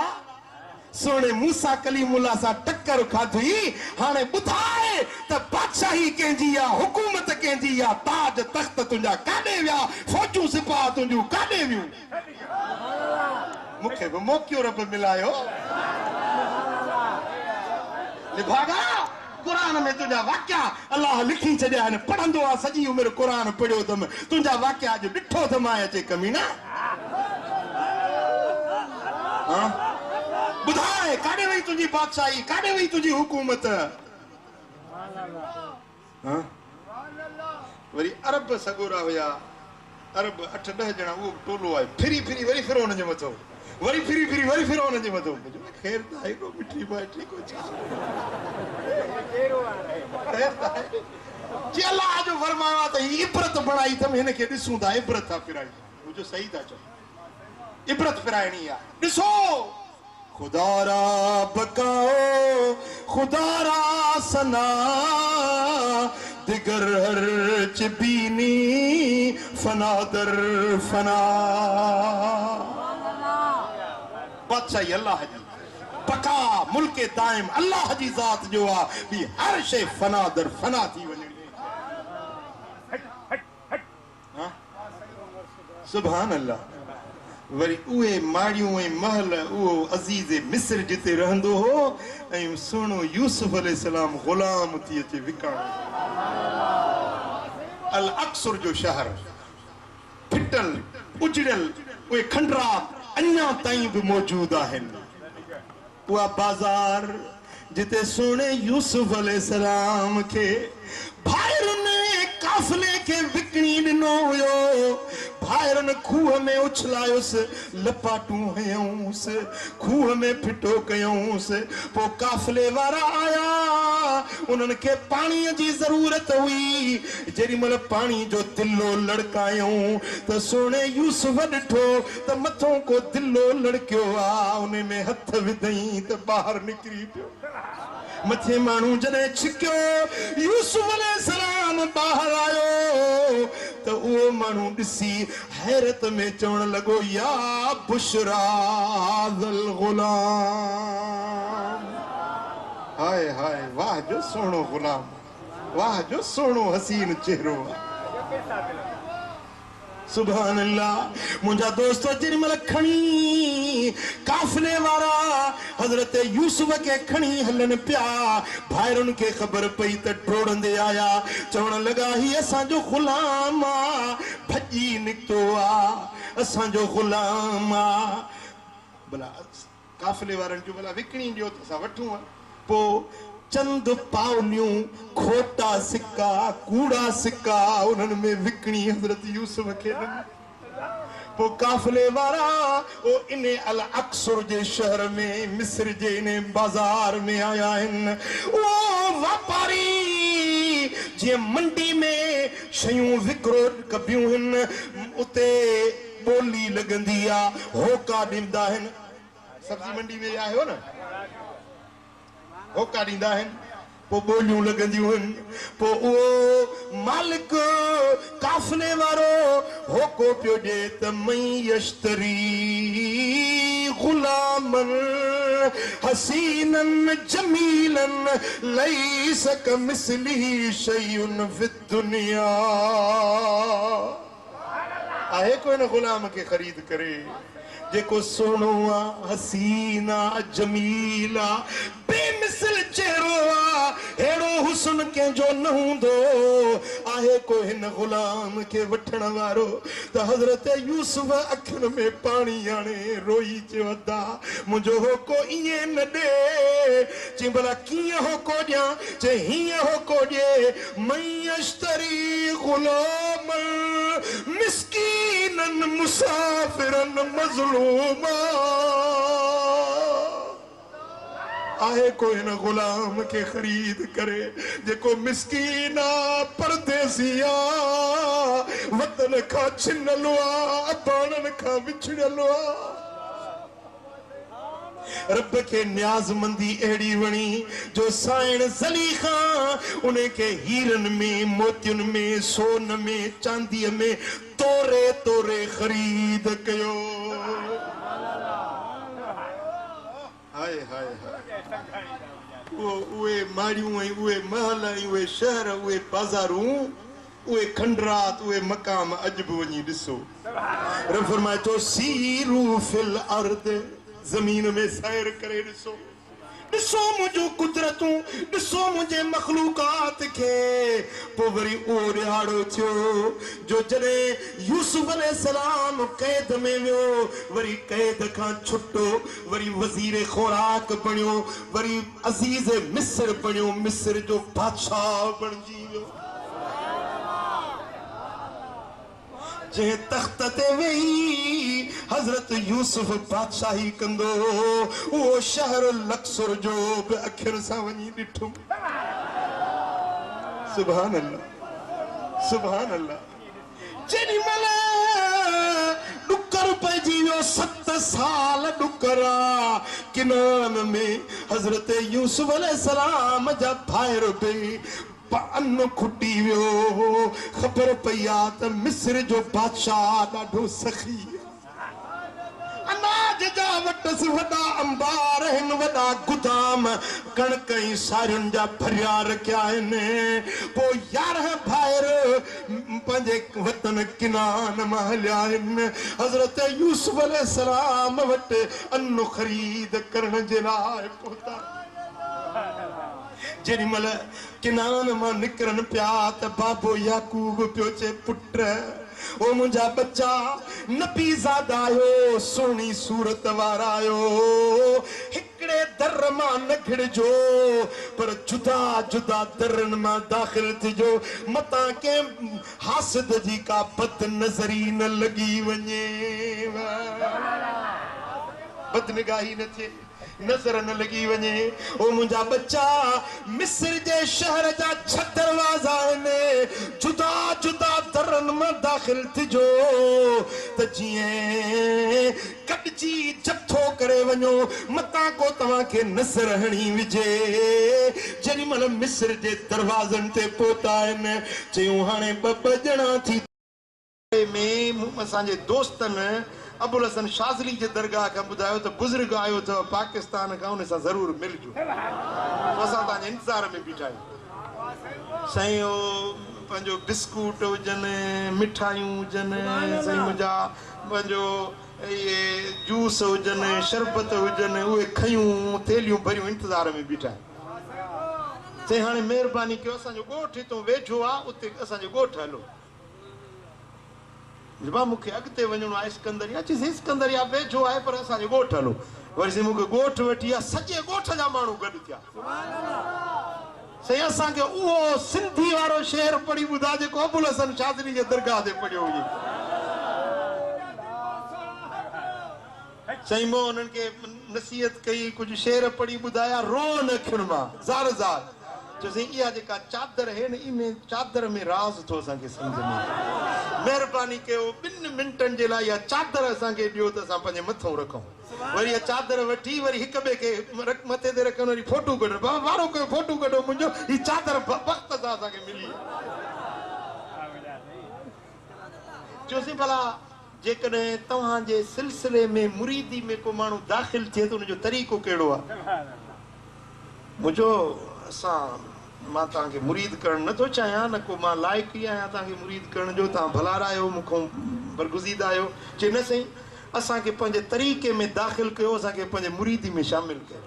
A: सोने मूसा कलीमुल्लाह सां टक्कर खाधी हाणे ॿुधाए त बादशाही कंहिंजी आहे हुकूमत कंहिंजी आहे ताज तख़्त तुंहिंजा काॾे विया फ़ौजूं सिपाह तुंहिंजूं काॾे वियूं मूंखे बि मौक़ियो रब मिलायो निभागा क़ुरान में तुंहिंजा वाक़िया अलाह लिखी छॾिया आहिनि पढ़ंदो आहे सॼी उमिरि क़ुरान पढ़ियो अथमि तुंहिंजा वाक़िया अॼु ॾिठो अथमि अचे कमीना ॿुधाए काॾे वई तुंहिंजी बादशाही काॾे वई तुंहिंजी हुकूमत वरी अरब सगोरा हुया अरब 8-10 ॼणा उहो टोलो आहे फिरी फिरी वरी फिरोन जे मथो वरी फिरी फिरी वरी फिरोन जे मथो ख़ैर त आहे को मिठी माइटी को छा जी अल्लाह जो फरमायो आहे त इबरत बणाई अथमि हिन खे ॾिसूं था इबरत था फिराई मुंहिंजो सही था चओ इबरत फिराइणी आहे ॾिसो खुदारा बकाओ खुदारा सना दिगर हर चबीनी फनादर फना बादशाही अल्लाह जी बका मुल्क दाइम अल्लाह जी ज़ात जो आहे ॿी हर शइ फनादर फना थी वञे सुभान अल्लाह वरी उहे माड़ियूं ऐं महल उहो अज़ीज़ मिस्र जिते रहंदो हो ऐं सुहिणो यूसुफ अलैहिस्सलाम ग़ुलाम थी अचे विकाणे अल अक्सर जो शहर फिटल उजड़ियल उहे खंडरा अञा ताईं बि मौजूद आहिनि उहा बाज़ार जिते सुहिणे यूसुफ अलैहिस्सलाम खे भाइरुनि काफ़िले खे विकिणी ॾिनो हुयो भाइरुनि खूह में उछलायोसि लपाटूं हयऊंसि खूह में फिटो कयऊंसि पोइ काफ़िले वारा आया उन्हनि खे पाणीअ जी ज़रूरत हुई जेॾी महिल पाणी जो दिलो लड़कायूं त सुहिणे यूसुफ ॾिठो त मथों को दिलो लड़कियो आहे उन में हथ विधई त ॿाहिरि निकिरी पियो मथे माण्हू जॾहिं छिकियो यूसुफ अलैहिस्सलाम ॿाहिरि आयो त उहो माण्हू ॾिसी हैरत में चवण लॻो या बुशरा ज़ल ग़ुलाम हाय हाय वाह जो सुहिणो ग़ुलाम वाह जो सुहिणो हसीन चेहरो सुभान अल्लाह मुंहिंजा दोस्त जेॾी महिल खणी काफ़िले वारा हज़रत यूसुफ खे खणी हलनि पिया भाइरुनि खे ख़बर पई त डोड़ंदे आया चवण लॻा ही असांजो ग़ुलाम आहे भॼी निकितो आहे असांजो ग़ुलाम आहे भला काफ़िले वारनि जो भला विकिणी ॾियो त असां वठूं पोइ चंद पावलियूं खोटा सिक्का कूड़ा सिक्का उन्हनि में विकिणी हज़रत यूसुफ खे पोइ काफ़िले वारा ओ इन अल अक्सर जे शहर में मिस्र जे इन बाज़ार में आया आहिनि उहो वापारी जीअं मंडी में शयूं विकिरो कबियूं आहिनि उते ॿोली लॻंदी आहे होका ॾींदा आहिनि सब्जी मंडी में आहियो न होका ॾींदा आहिनि पोइ ॿोलियूं लॻंदियूं आहिनि पोइ उहो मालिक काफ़िले वारो होको पियो ॾिए त मई यश्तरी ग़ुलामन हसीनन जमीलन लैस कमिस्लिही शैउन फ़िद दुनिया आहे कोई न गुलाम के खरीद करे जेको सोनो आ हसीना जमीला बेमिसल चेहरो आ हेड़ो हुस्न के जो न हुंदो आहे कोई न गुलाम के वठण वारो त हज़रत यूसुफ अखिन में पानी आणे रोई चवदा मुंहिंजो होको इएं न ॾे चई भला कीअं होको ॾियां चई हीअं होको ॾे मयश्तरी गुलामन मिस्कीनन मुसाफिरन मज़लूमा आहे कोई न गुलाम के खरीद करे जेको मिस्कीन आ परदेसी आ वतन खां छिनलो आ बाणन खां विछड़ियलो आ रब के न्याज़मंदी अहिड़ी वणी जो साइण ज़लीख़ा उन्हें के हीरन में मोतियुन में सोन में चांदीअ में तोरे तोरे खरीद कयो हाय हाय हाय उहे माड़ियूं ऐं उहे महल ऐं उहे शहर उहे बाज़ारूं उहे खंडरात उहे मक़ाम अॼु बि वञी ॾिसो रब फरमाए थो सीरू फिल अर्द ज़मीन में सैर करे ॾिसो ॾिसो मुंहिंजो कुदरतूं ॾिसो मुंहिंजे मख़लूकात खे पोइ वरी उहो ॾियारो थियो जो जॾहिं यूसुफ अलैहिस्सलाम क़ैद में वियो वरी क़ैद खां छुटो वरी वज़ीर ख़ुराक बणियो वरी अज़ीज़ मिस्र बणियो मिस्र जो बादशाह बणिजी वियो जंहिं तख़्त ते वेही हज़रत यूसुफ बादशाही कंदो उहो शहर लक्सर जो बि अखियुनि सां वञी ॾिठुम सुभान अल्लाह सुभान अल्लाह जेॾी महिल ॾुकर पइजी वियो 7 साल ॾुकर आ किनान में हज़रत यूसुफ अलैहिस्सलाम जा भाइर बि अन्न खुटी वियो ख़बर पई आ त मिस्र जो बादशाह ॾाढो सखी अनाज जा वटस वॾा अंबार आहिनि वॾा गुदाम कणक ऐं सारियुनि जा भरिया रखिया आहिनि पोइ 11 भाइर पंहिंजे वतन किनान मां हलिया आहिनि हज़रत यूसुफ अलैहिस्सलाम वटि अन्न ख़रीद करण जे लाइ पहुता जेॾी महिल किनान मां निकिरनि पिया त बाबो याकूब पियो चए पुट ओ मुंहिंजा बच्चा नबी ज़ादा आयो सुहिणी सूरत वारा आयो हिकिड़े दर मां न घिड़जो पर जुदा जुदा दरनि मां दाख़िल थिजो मतां के हासिद जी का बद नज़री न लॻी वञे बदनिगाही न थिए नज़र न लगी वञे ओ मुंहिंजा बच्चा मिस्र जे शहर जा 6 दरवाज़ा आहिनि जुदा जुदा दरनि मां दाख़िल थिजो त जीअं कटजी जथो करे वञो मतां को तव्हांखे नज़र हणी विझे जेॾी महिल मिस्र जे दरवाज़नि ते पहुता आहिनि चयूं हाणे 2 ॼणा थी में असांजे दोस्तनि अबुल हसन शाज़ली जे दरगाह खां ॿुधायो त बुज़ुर्ग आयो अथव पाकिस्तान खां उन सां ज़रूरु मिलजो असां तव्हांजे इंतज़ार में बीठा आहियूं साईं पंहिंजो बिस्कुट हुजनि मिठाइयूं हुजनि साईं मुंहिंजा पंहिंजो इहे जूस हुजनि शरबत हुजनि उहे खयूं थेलियूं भरियूं इंतज़ार में बीठा आहियूं साईं हाणे महिरबानी कयो असांजो ॻोठु हितां वेझो आहे उते असांजो ॻोठु हलो जबा मूंखे अॻिते वञिणो आहे सिकंदरिया चईसि सिकंदरिया वेझो आहे पर असांजो ॻोठु हलो वरी साईं मूंखे ॻोठु वठी आहे सॼे ॻोठ जा माण्हू गॾु थिया साईं असांखे उहो सिंधी वारो शेर पढ़ी ॿुधा जेको अबुल हसन शाज़ली जे दरगाह ते पढ़ियो हुजे साईं मां उन्हनि खे नसीहत कई कुझु शेर पढ़ी ॿुधाया रो न अखियुनि मां ज़ार ज़ार चयोसीं इहा जेका चादर आहे न इन चादर में राज़ थो असांखे सम्झ में महिरबानी कयो 2 मिंटनि जे लाइ इहा चादर असांखे ॾियो त असां पंहिंजे मथां रखूं वरी इहा चादर वठी वरी हिक ॿिए खे मथे ते रखनि वरी फोटू कढो बाबा वारो कयो फोटू कढो मुंहिंजो हीअ चादर वक़्त सां असांखे मिली चयोसीं भला जेकॾहिं तव्हांजे सिलसिले में मुरीदी में को माण्हू दाख़िल थिए त उनजो तरीक़ो कहिड़ो आहे मुंहिंजो असां मां तव्हांखे मुरीद करणु नथो चाहियां न को मां लाइक़ु ई आहियां तव्हांखे मुरीद करण जो तव्हां भला आहियो मूंखां बरगुज़ीदा आहियो जे न साईं असांखे पंहिंजे तरीक़े में दाख़िल कयो असांखे पंहिंजे मुरीदी में शामिल कयो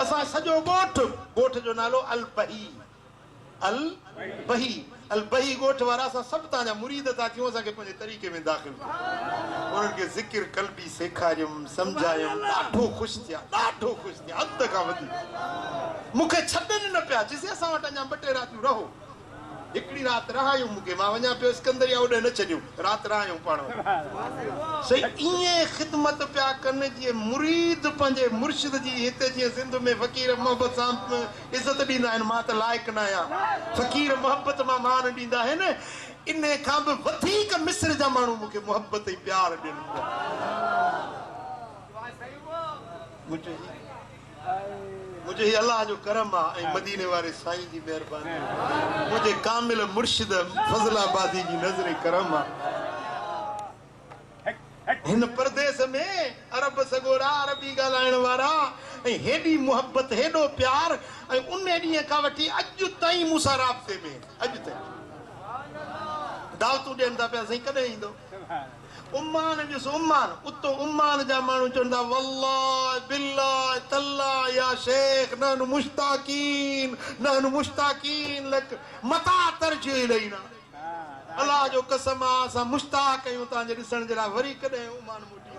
A: असां सॼो ॻोठ जो नालो अल बही ॻोठ वारा असां सभु तव्हांजा मुरीद था थियूं असांखे पंहिंजे तरीक़े में दाख़िल कयो उन्हनि खे ज़िक्र कल्बी सेखारियुमि सम्झायुमि ॾाढो ख़ुशि थिया हद खां वधीक मूंखे छॾनि न पिया चइसि असां वटि अञा 2 टे रातियूं रहो हिकिड़ी राति रहायूं मूंखे मां वञा पियो सिकंदरिया ओॾे न छॾियूं राति रहायूं पाण सही ईअं ख़िदमत पिया कनि जीअं मुरीद पंहिंजे मुर्शिद जी हिते जीअं सिंध में फ़क़ीर मोहबत सां इज़त ॾींदा आहिनि मां त लाइक़ न आहियां फ़क़ीर मोहबत मां मान ॾींदा आहिनि इन खां बि वधीक मिस्र जा माण्हू मूंखे मोहबत ऐं प्यार ॾियनि मुझे ही अल्लाह जो करम आहे ऐं मदीने वारे साईं जी महिरबानी मुझे कामिल मुर्शिद फज़लाबादी जी नज़र करम आहे हिन परदेस में अरब सगोरा अरबी ॻाल्हाइण वारा ऐं हेॾी मोहबत हेॾो प्यार ऐं उन ॾींहं खां वठी अॼु ताईं मूंसां राब्ते में अॼु ताईं दावतूं ॾियनि था पिया साईं कॾहिं ईंदो उम्मान उतो उम्मान जा माण्हू चवंदा वल्लाह बिल्लाह तल्लाह या शेख नहनु मुश्ताकीन लक मता तरजो इलैना अल्लाह जो कसम आहे असां मुश्ताक आहियूं तव्हांजे ॾिसण जे लाइ वरी कॾहिं उम्मान मोटी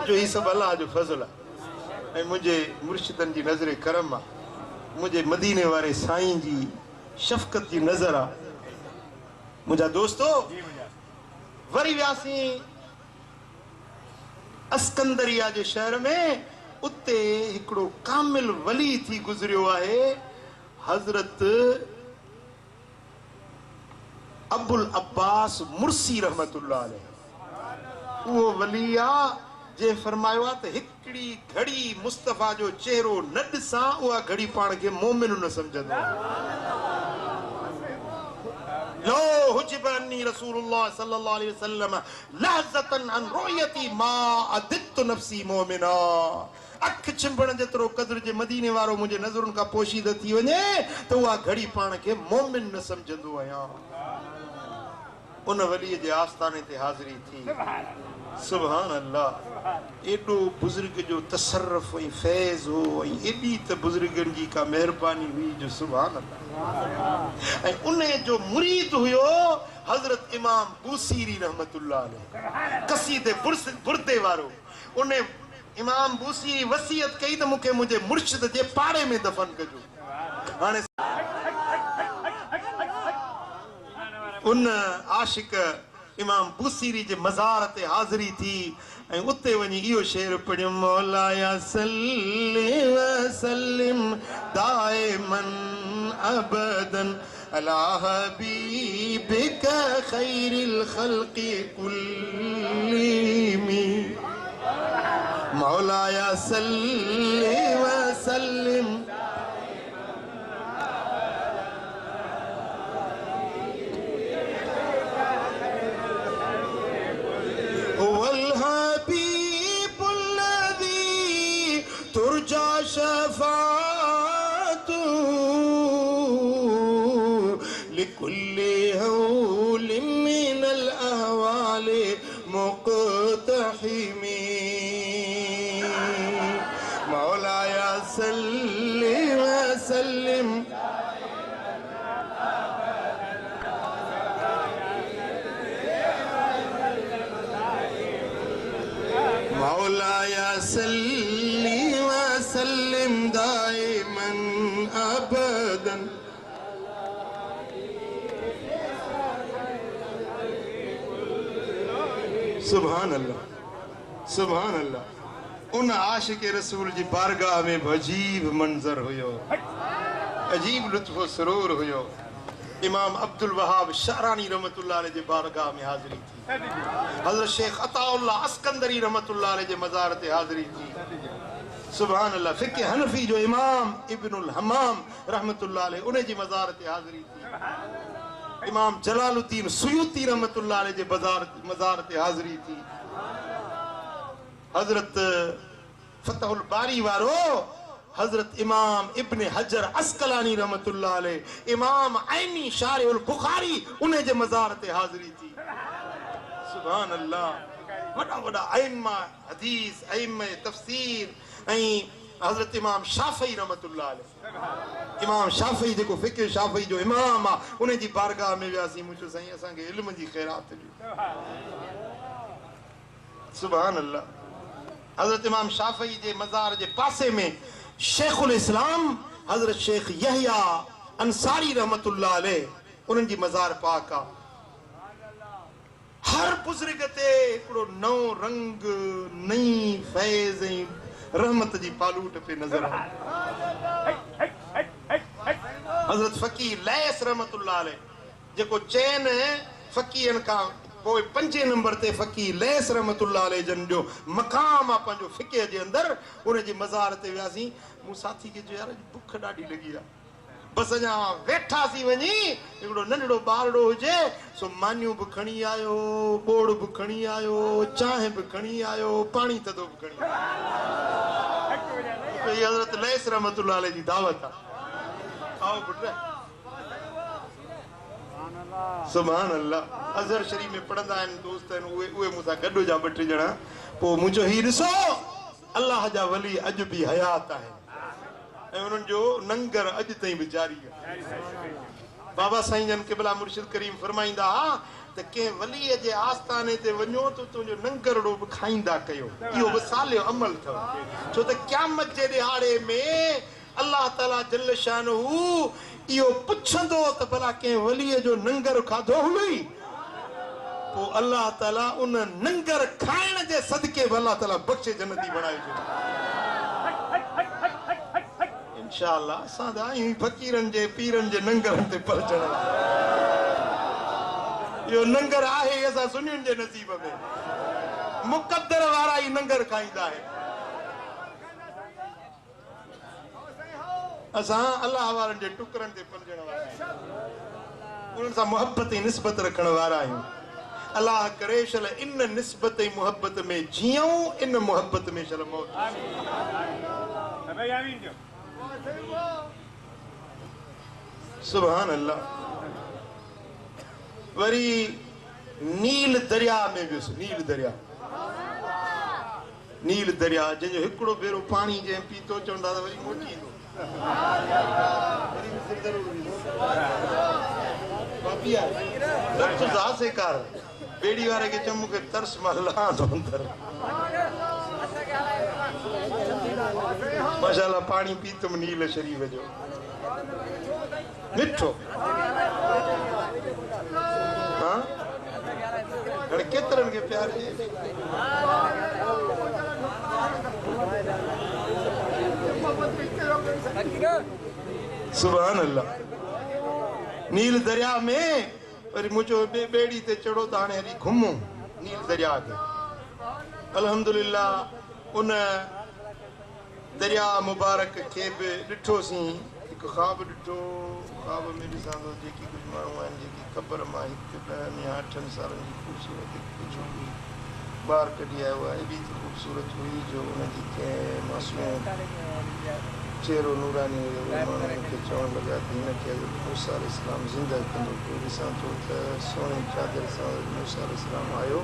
A: जो ही सभु अल्लाह जो फज़ल आहे ऐं मुंहिंजे मुर्शिदनि जी नज़र करम आहे मुंहिंजे मदीने वारे साईं जी शफ़क़त जी नज़र आहे मुझा दोस्तो वरी वियासीं अस्कंदरिया जे शहर में उते हिकिड़ो कामिल वली थी गुज़रियो आहे हज़रत अबुल अब्बास मुर्सी रहमतुल्लाह अलैह उहो वली आहे जे फरमायो आहे त हिकिड़ी घड़ी मुस्तफ़ा जो चेहरो न ॾिसां उहा घड़ी पाण खे मोमिन न सम्झंदो लो हुजिब अन्नी रसूलुल्लाह सल्लल्लाहु अलैहि वसल्लम लहज़तन अन रुयती मा अदित नफ्सी मोमिना अख चिंबण जेतिरो क़द्र जे मदीने वारो मुंहिंजे नज़रुनि खां पोशीद थी वञे त उहा घड़ी पाण खे मोमिन न सम्झंदो आहियां उन वलीअ जे आस्थाने ते हाज़िरी थी सुभान अल्लाह एॾो बुज़ुर्ग जो तसर्रुफ़ ऐं फैज़ हो ऐं एॾी त बुज़ुर्गनि जी का महिरबानी हुई जो सुभान अल्लाह ऐं उन जो मुरीद हुयो हज़रत इमाम बूसीरी रहमतुल्लाह अलैह कसीदे बुर्दे वारो उन इमाम बूसीरी वसीयत कई त मूंखे मुंहिंजे मुर्शिद जे पाड़े में दफ़न कजो हाणे उन आशिक इमाम बूसीरी जे मज़ार ते हाज़िरी थी ऐं उते वञी इहो शेर पढ़ियो मौलाया सल्ली व सल्लिम दाइमन अबदन अला हबीबिक खैरिल खल्क़ि कुल्लिहिम मौलाया सल्ली व सल्लिम शफाअतु लिकुल्लि हौल मिनल अहवालि मुक़तहिमी मौलाया सल्लि व सल्लिम मौलाया सल्लि व सल्लिम दाइमन अबदन सुभान अल्लाह सुभान अल्लाह उन आशिक रसूल जी बारगाह में अजीब मंजर हुयो अजीब लुत्फ़ सरूर हुयो इमाम अब्दुल वहाब शारानी रहमतुल्लाह अलैह जे बारगाह में हाज़िरी थी हज़रत शेख अताउल्लाह अस्कंदरी रहमतुल्लाह अलैह जे मज़ार ते हाज़िरी थी सुभान अल्लाह फ़िक़्ह हनफी जो इमाम इब्नुल हमाम रहमतुल्लाह अलैह उन जी मज़ार ते हाज़िरी थी इमाम जलालुद्दीन सुयूती रहमतुल्लाह अलैह जे मज़ार ते हाज़िरी थी हज़रत फतहुल बारी वारो हजरत इमाम इब्न हजर अस्कलानी रहमतुल्लाह अलैह, इमाम आइनी शारिउल बुखारी उन्हें जे मज़ार ते हाज़िरी थी। सुभान अल्लाह। वॾा वॾा आइम्मा हदीस, आइम्मा तफसीर ऐं हजरत इमाम शाफ़ी रहमतुल्लाह अलैह, इमाम शाफ़ी जेको फ़िक़्ह शाफ़ी जो इमाम आहे, उन जी बारगाह में वियासीं। मुंहिंजो साईं असांखे इल्म जी ख़ैरात ॾियो। सुभान अल्लाह। हजरत इमाम शाफ़ी जे मज़ार जे पासे में शेखुल इस्लाम हजरत शेख यहया अंसारी रहमतुल्लाह अलैह उन्हनि जी मज़ार पाक आहे। हर बुज़ुर्ग ते हिकिड़ो नओं रंग, नई फैज़ ऐं रहमत जी पालूट पे नज़र आहे। हजरत फ़कीर लैस रहमतुल्लाह अलैह जेको चइनि फ़कीरनि खां पोइ 5 नंबर ते फ़कीर लैस रहमतुल्लाह अलैह जन जो मक़ाम आहे पंहिंजो फ़िक़्ह जे अंदरि, उन जे मज़ार ते वियासीं। मूं साथी खे चयो, यार बुख ॾाढी लॻी आहे, बसि अञा वेठासीं वञी, हिकिड़ो नंढड़ो ॿारड़ो हुजे सो मानियूं बि खणी आयो, ॿोड़ बि खणी आयो, चांहि बि खणी आयो, पाणी थधो बि खणी आयो। हज़रत लैस रहमतुल्लाह अलैह जी दावत आहे। आओ पुट। सुभान अल्लाह। अज़हर शरीफ में पढ़ंदा आहिनि दोस्त आहिनि, उहे मूंसां गॾु हुजा 2-3 ॼणा। पोइ मुंहिंजो हीउ ॾिसो, अल्लाह जा वली अॼु बि हयात आहिनि ऐं उन्हनि जो नंगर अॼु ताईं बि जारी आहे। बाबा साईं जन क़िबला मुर्शिद करीम फरमाईंदा त कंहिं वलीअ जे आस्थाने ते वञो त तुंहिंजो नंगरड़ो बि खाईंदा कयो। इहो बि सालियो अमल अथव, छो त क़यामत जे ॾिहाड़े में अल्लाह ताला जल शानहू इहो पुछंदो त भला कंहिं वलीअ जो नंगर खाधो हुई, पोइ अल्लाह ताला उन नंगर खाइण जे सदके बि अल्लाह ताला बख़्शे जन्नती बणाए छॾींदो। इंशाअल्लाह असां त आहियूं फ़कीरनि जे पीरनि जे नंगरनि ते पहुचण वारा। इहो नंगर आहे असां सुन्नियुनि जे नसीब में, मुक़द्दर वारा ई नंगर खाईंदा आहिनि। असां अल्लाह वारनि जे टुकरनि ते पलजण वारा आहियूं, उन्हनि सां मुहबत ऐं निस्बत रखण वारा आहियूं। अल्लाह करे शल इन निस्बत ऐं मुहबत में जियूं, इन मुहबत में शल मौत। सुभान अल्लाह। वरी नील दरिया में वियुसि। नील दरिया जंहिंजो हिकिड़ो भेरो पाणी जंहिं पीतो चवंदा त वरी मोटी ईंदो। बेड़ी वारे खे चयो मूंखे तरस मां लहां थो अंदरि। माशाअल्लाह पाणी पीतुमि नील शरीफ जो, मिठो। हाँ हाणे केतिरनि खे प्यार थिए। सुभान अल्लाह। नील दरिया में वरी मुंहिंजो बेड़ी ते चढ़ो त हाणे हली घुमूं नील दरिया खे। अल्हम्दुलिल्लाह उन दरिया मुबारक खे बि ॾिठोसीं, हिकु ख़्वाब ॾिठो। ख़्वाब में ॾिसां थो जेकी कुझु माण्हू आहिनि जेकी क़बर मां 1 या 8 सालनि जी ख़ूबसूरत कुझु ॿार कढी आयो आहे, एॾी त ख़ूबसूरत हुई जो उनजी कंहिं मासूम चेहरो नूरानी हुयो। माण्हुनि खे चवणु लॻा त हिनखे मूसा अलैहिस्सलाम ज़िंदा कंदो। पोइ ॾिसां थो त सोणे चादर सां मूसा अलैहिस्सलाम आयो,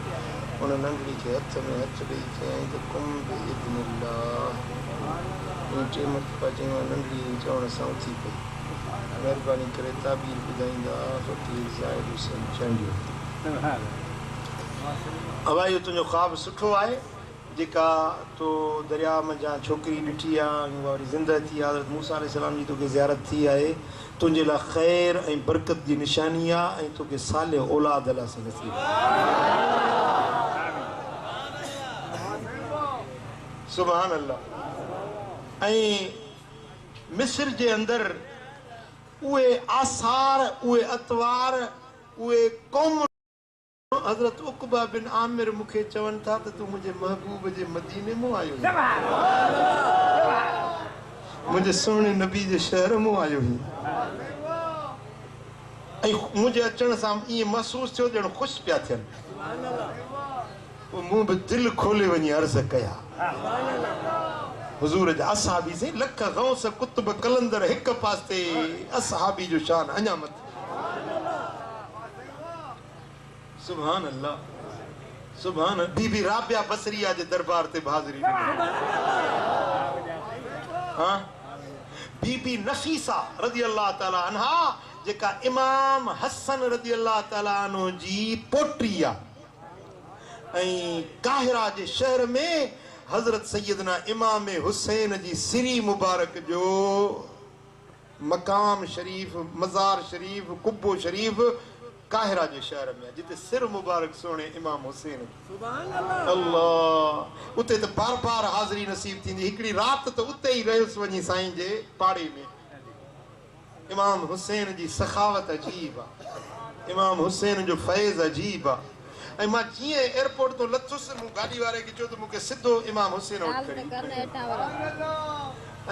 A: उन नंढड़ी खे हथ में हथ ॾेई चयईं त कुम बिइज़्निल्लाह। टे मरतबा चयूं, नंढड़ी चवण सां उथी पई। महिरबानी करे ताबीर ॿुधाईंदा फ़क़ीर ज़ाहिर हुसैन चंडियो। अवा इहो तुंहिंजो ख़्वाबु सुठो आहे, जेका तो दरिया मंझां छोकिरी ॾिठी आहे उहा वरी ज़िंदा थी आहे, हज़रत मूसा अलैहिस्सलाम जी तोखे ज़ियारत थी आहे, तुंहिंजे लाइ ख़ैर ऐं बरकत जी निशानी आहे ऐं तोखे साले औलाद अलाह सां नसीब। सुभान अल्लाह। ऐं मिस्र जे अंदरि उहे आसार, उहे अतवार, उहे क़ौम हज़रत उक़बा बिन आमिर मूंखे चवनि था त तूं मुंहिंजे महबूब जे मदीने मां आयो आहीं, मुंहिंजे सुहिणे नबी जे शहर मां आयो आहीं। ऐं मुंहिंजे अचण सां ईअं महसूसु थियो ॼण ख़ुशि पिया थियनि। पोइ मूं बि दिलि खोले वञी अर्ज़ कया हुजूर जा असहाबी से लख गौस कुतुब कलंदर हिक पासे असहाबी जो शान अञा मत सुभान अल्लाह सुभान बीबी राबिया बसरिया जे दरबार ते हाज़िरी हाँ बीबी नफीसा रज़ी अल्लाह ताला अन्हा जेका इमाम हसन रज़ी अल्लाह ताला अन्हु जी पोटी आ ऐं काहिरा जे शहर में हज़रत सैयदना इमाम हुसैन जी सिरी मुबारक जो मकाम शरीफ मज़ार शरीफ कुब्बो शरीफ काहिरा जे शहर में जिते सिर मुबारक सोने इमाम हुसैन अल्लाह उते तो बार बार हाज़िरी नसीब थींदी हिकड़ी रात तो उते ही रहियुसि वञी साईं जे पाड़े में इमाम हुसैन जी सखावत अजीब आ इमाम हुसैन जो फैज़ अजीब आ ऐं मां जीअं एयरपोर्ट तो लथुसि मूं गाॾी वारे खे चयो त मूंखे सिधो इमाम हुसैन वटि खणी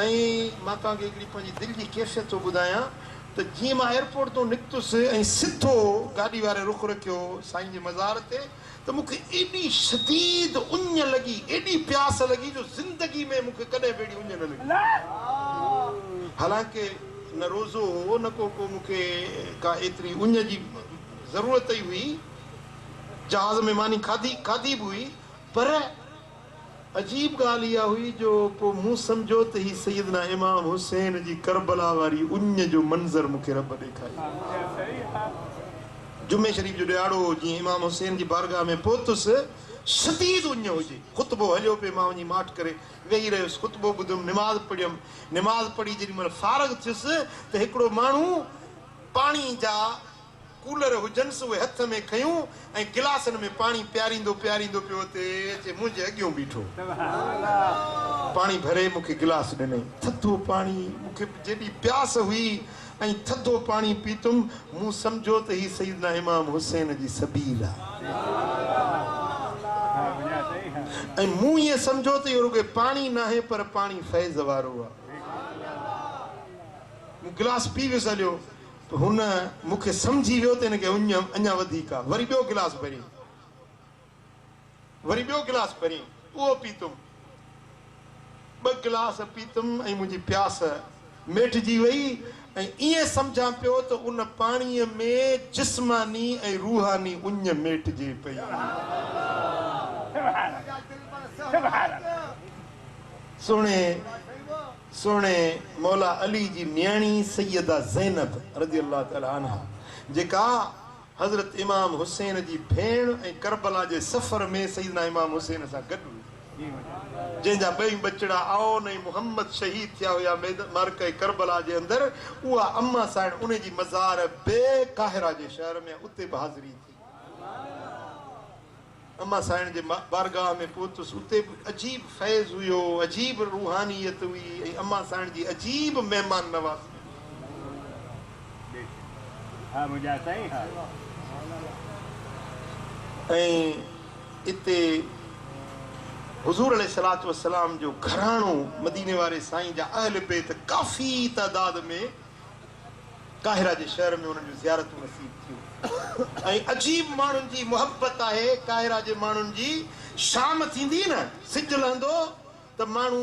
A: ऐं मां तव्हांखे हिकिड़ी पंहिंजी दिलि जी कैफ़ियत थो ॿुधायां त जीअं मां एयरपोर्ट तो निकितुसि ऐं सिधो गाॾी वारे रुख रखियो साईं जे मज़ार ते त मूंखे एॾी शदीद उञ लॻी एॾी प्यास लॻी जो ज़िंदगी में मूंखे कॾहिं बि एॾी उञ न लॻी हालांकि न रोज़ो हो न को मूंखे का एतिरी उञ जी ज़रूरत ई हुई जहाज़ में मानी खाधी बि हुई पर अजीब ॻाल्हि इहा हुई जो पोइ मूं सम्झो त ही सैयदना इमाम हुसैन जी करबला वारी उञ जो मंज़र मूंखे रब ॾेखारियो जुमे शरीफ़ जो ॾियारो जीअं इमाम हुसैन जी बारगाह में पहुतुसि शदीद उञ हुजे ख़ुतबो हलियो पियो मां वञी माठ करे वेही रहियुसि ख़ुतबो ॿुधुमि निमाज़ पढ़ियुमि निमाज़ पढ़ी जेॾीमहिल फारग थियुसि त हिकिड़ो माण्हू पाणी जा कूलर हुजनिसि उहे हथ में खयूं ऐं गिलासनि में पाणी पियारींदो पियो हुते अचे मुंहिंजे अॻियां बीठो पाणी भरे मूंखे गिलास ॾिनई थधो पाणी मूंखे जेॾी प्यास हुई ऐं थधो पाणी पीतुमि मूं सम्झो त ही सैयदना इमाम हुसैन जी सबील आहे ऐं मूं ईअं सम्झो त इहो रुॻो पाणी न आहे पर पाणी फैज़ वारो आहे मूं गिलास पी वियुसि हलियो हुन मूंखे सम्झी वियो त हिनखे उञ अञा वधीक आहे वरी ॿियो गिलास भरी उहो पीतुमि 2 गिलास पीतुमि ऐं मुंहिंजी प्यास मेटिजी वई ऐं ईअं सम्झां पियो त उन पाणीअ में जिस्मानी ऐं रूहानी उञ मेटिजे पई सुणे मौला अली जी न्याणी सैयदा ज़ैनब रज़ी अल्लाह ताला अन्हा जेका हज़रत इमाम हुसैन जी भेण ऐं करबला जे सफ़र में सैयदना इमाम हुसैन सां गॾु हुई जंहिंजा 2 बचड़ा आओ नहीं मुहम्मद शहीद थिया हुया मार्क करबला जे अंदर उहा अम्मा साइण उन जी मज़ार बे काहिरा जे शहर में उते बि हाज़िरी थी अम्मा साइण जे बारगाह में पहुतुसि उते अजीब फैज़ हुयो अजीब रूहानियत हुई ऐं अम्मा साइण जी अजीब महिमान नवाज़ी ऐं इते हुजूर अलैहिस्सलातु वस्सलाम जो घराणो मदीने वारे साईं जा अहल बैत काफ़ी तादाद में काहिरा जे शहर में उन्हनि जूं ज़ियारतूं नसीब थियूं ऐं अजीब माण्हुनि जी मुहबत आहे काहिरा जे माण्हुनि जी शाम थींदी न सिज लहंदो त माण्हू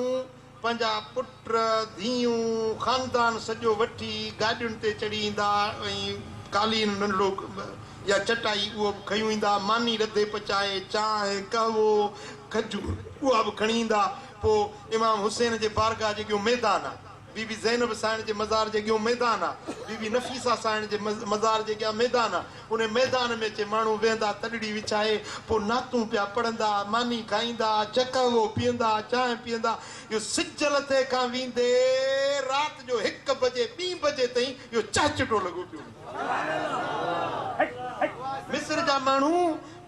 A: पंहिंजा पुट धीअरूं ख़ानदान सॼो वठी गाॾियुनि ते चढ़ी ईंदा ऐं कालीन नंढड़ो या चटाई उहो बि खयूं ईंदा मानी रधे पचाए चांहि कहवो खजूर उहा बि खणी ईंदा पोइ इमाम हुसैन जे बारगाह जे अॻियां मैदान आहे बीबी ज़ैनब साइण जे मज़ार जे अॻियां मैदान आहे बीबी नफ़ीसा साइण जे मज़ार जे अॻियां मैदान आहे उन मैदान में अचे माण्हू वेहंदा तॾड़ी विछाए पोइ नातूं पिया पढ़ंदा मानी खाईंदा चकवो पीअंदा चांहि पीअंदा इहो सिज लथे खां वेंदे राति जो 1 बजे 2 बजे ताईं इहो चाचिटो लॻो पियो मिस्र जा माण्हू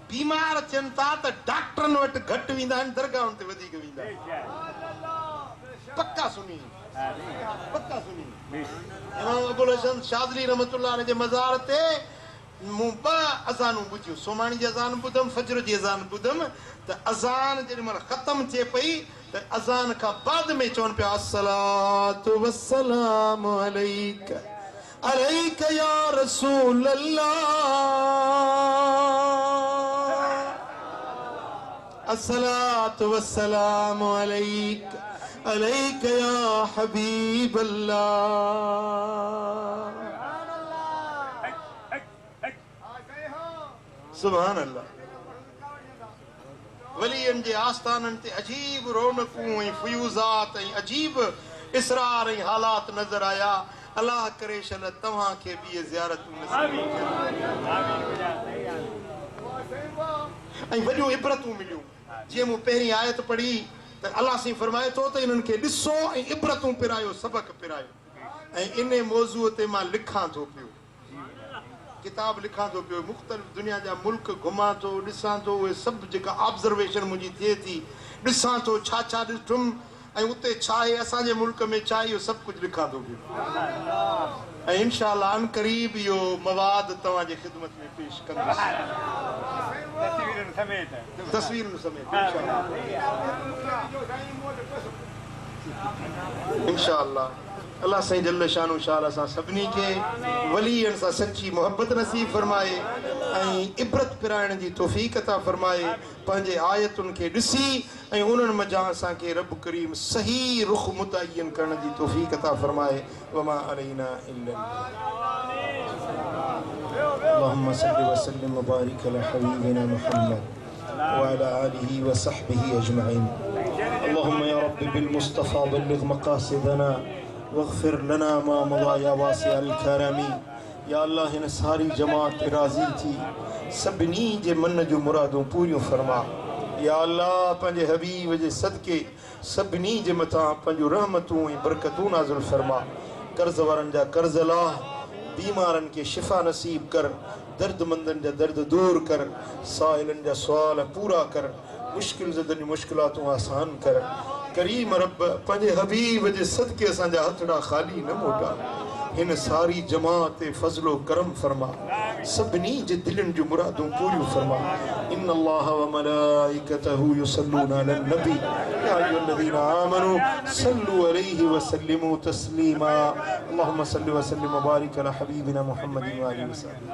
A: बीमार थियनि था त डॉक्टरनि वटि घटि वेंदा आहिनि दरगाहुनि ते वधीक वेंदा आहिनि पक्का सुनी इमाम अबुल हसन शाज़ली रहमतुल्लाह अलैहि जे मज़ार ते मूं 2 अज़ानूं ॿुधियूं सोमाणी जी अज़ान ॿुधमि फजर जी अज़ान ॿुधमि त अज़ान जेॾीमहिल ख़तमु थिए पई त अज़ान खां बाद में चवनि पिया अस्सलातु वस्सलामु अलैका अलैका या रसूल अल्लाह अस्सलातु वस्सलामु अलैका अलैका या हबीब अल्लाह। सुभान अल्लाह। वलियन जे आस्थानन ते अजीब रौनकूं ऐं फ्यूज़ात ऐं अजीब इसरार ऐं हालात नज़र आया। अल्लाह करे शल तव्हां खे बि ज़ियारत नसीब ऐं वॾियूं इबरतूं मिलियूं। जीअं मूं पहिरीं आयत पढ़ी त अल्लाह साईं फरमाए थो त इन्हनि खे ॾिसो ऐं इबरतूं पिरायो, सबक पिरायो। ऐं इन मौज़ूअ ते मां लिखां थो पियो, किताब लिखां थो पियो, मुख़्तलिफ़ दुनिया जा मुल्क घुमां थो, ॾिसां थो उहे सभु जेका ऑब्ज़र्वेशन मुंहिंजी थिए थी, ॾिसां थो छा छा ॾिठुमि ऐं उते छा आहे, असांजे मुल्क में छा आहे, इहो सभु कुझु लिखां थो पियो। ऐं इंशा अल्लाह अन क़रीब इहो मवाद तव्हांजे ख़िदमत में पेश कंदुसि, तस्वीरुनि समेत इंशा अल्लाह। अल्लाह साईं जल्ल शानो शाल असां सभिनी खे वलीअनि सां सची मोहब्बत नसीब फरमाए ऐं इबरत पिराइण जी तौफ़ीक़ अता फरमाए। पंहिंजे आयतुनि खे ॾिसी ऐं उन्हनि मज़ा असांखे रब करीम सही रुख़ मुतयन करण जी तौफ़ीक़ अता फरमाए। वमा अलैना इल्ला अल्लाहुम्मा सल्लि व सल्लिम व बारिक अला हबीबिना मुहम्मद व अला आलिहि व सहबिहि अजमईन। अल्लाहुम्मा या रब्बी बिल मुस्तफ़ा बल्लिग़ मक़ासिदना वग़फ़िर लना मा मज़ा या वासिअल करमी। या अल्लाह हिन सारी जमात राज़ी थी सभिनी जे मन जूं मुरादूं पूरियूं फरमा। या अल्लाह पंहिंजे हबीब जे सदके सभिनी जे मथां पंहिंजूं रहमतूं ऐं बरकतूं नाज़िल फरमा। कर्ज़ वारनि जा कर्ज़ लाह, बीमारनि खे शिफ़ा नसीब कर, दर्दमंदनि जा दर्द दूर कर, साइलनि जा सुवाल पूरा कर, मुश्किल ज़दनि मुश्किलातूं आसान कर। करीम रब पंहिंजे हबीब जे सदके असांजा हथड़ा ख़ाली न मोटा। हिन सारी जमात ते फज़लो करम फरमा, सभिनी जे दिलनि जूं मुरादूं पूरियूं फरमा। इन्न अल्लाह व मलाइकतहू युसल्लूना अलन नबी या अय्युहल्लज़ीना आमनू सल्लू अलैहि व सल्लिमू तस्लीमा। अल्लाहुम्मा सल्लि व सल्लिम व बारिक अला हबीबिना मुहम्मदिन व आलिहि व सहबिहि।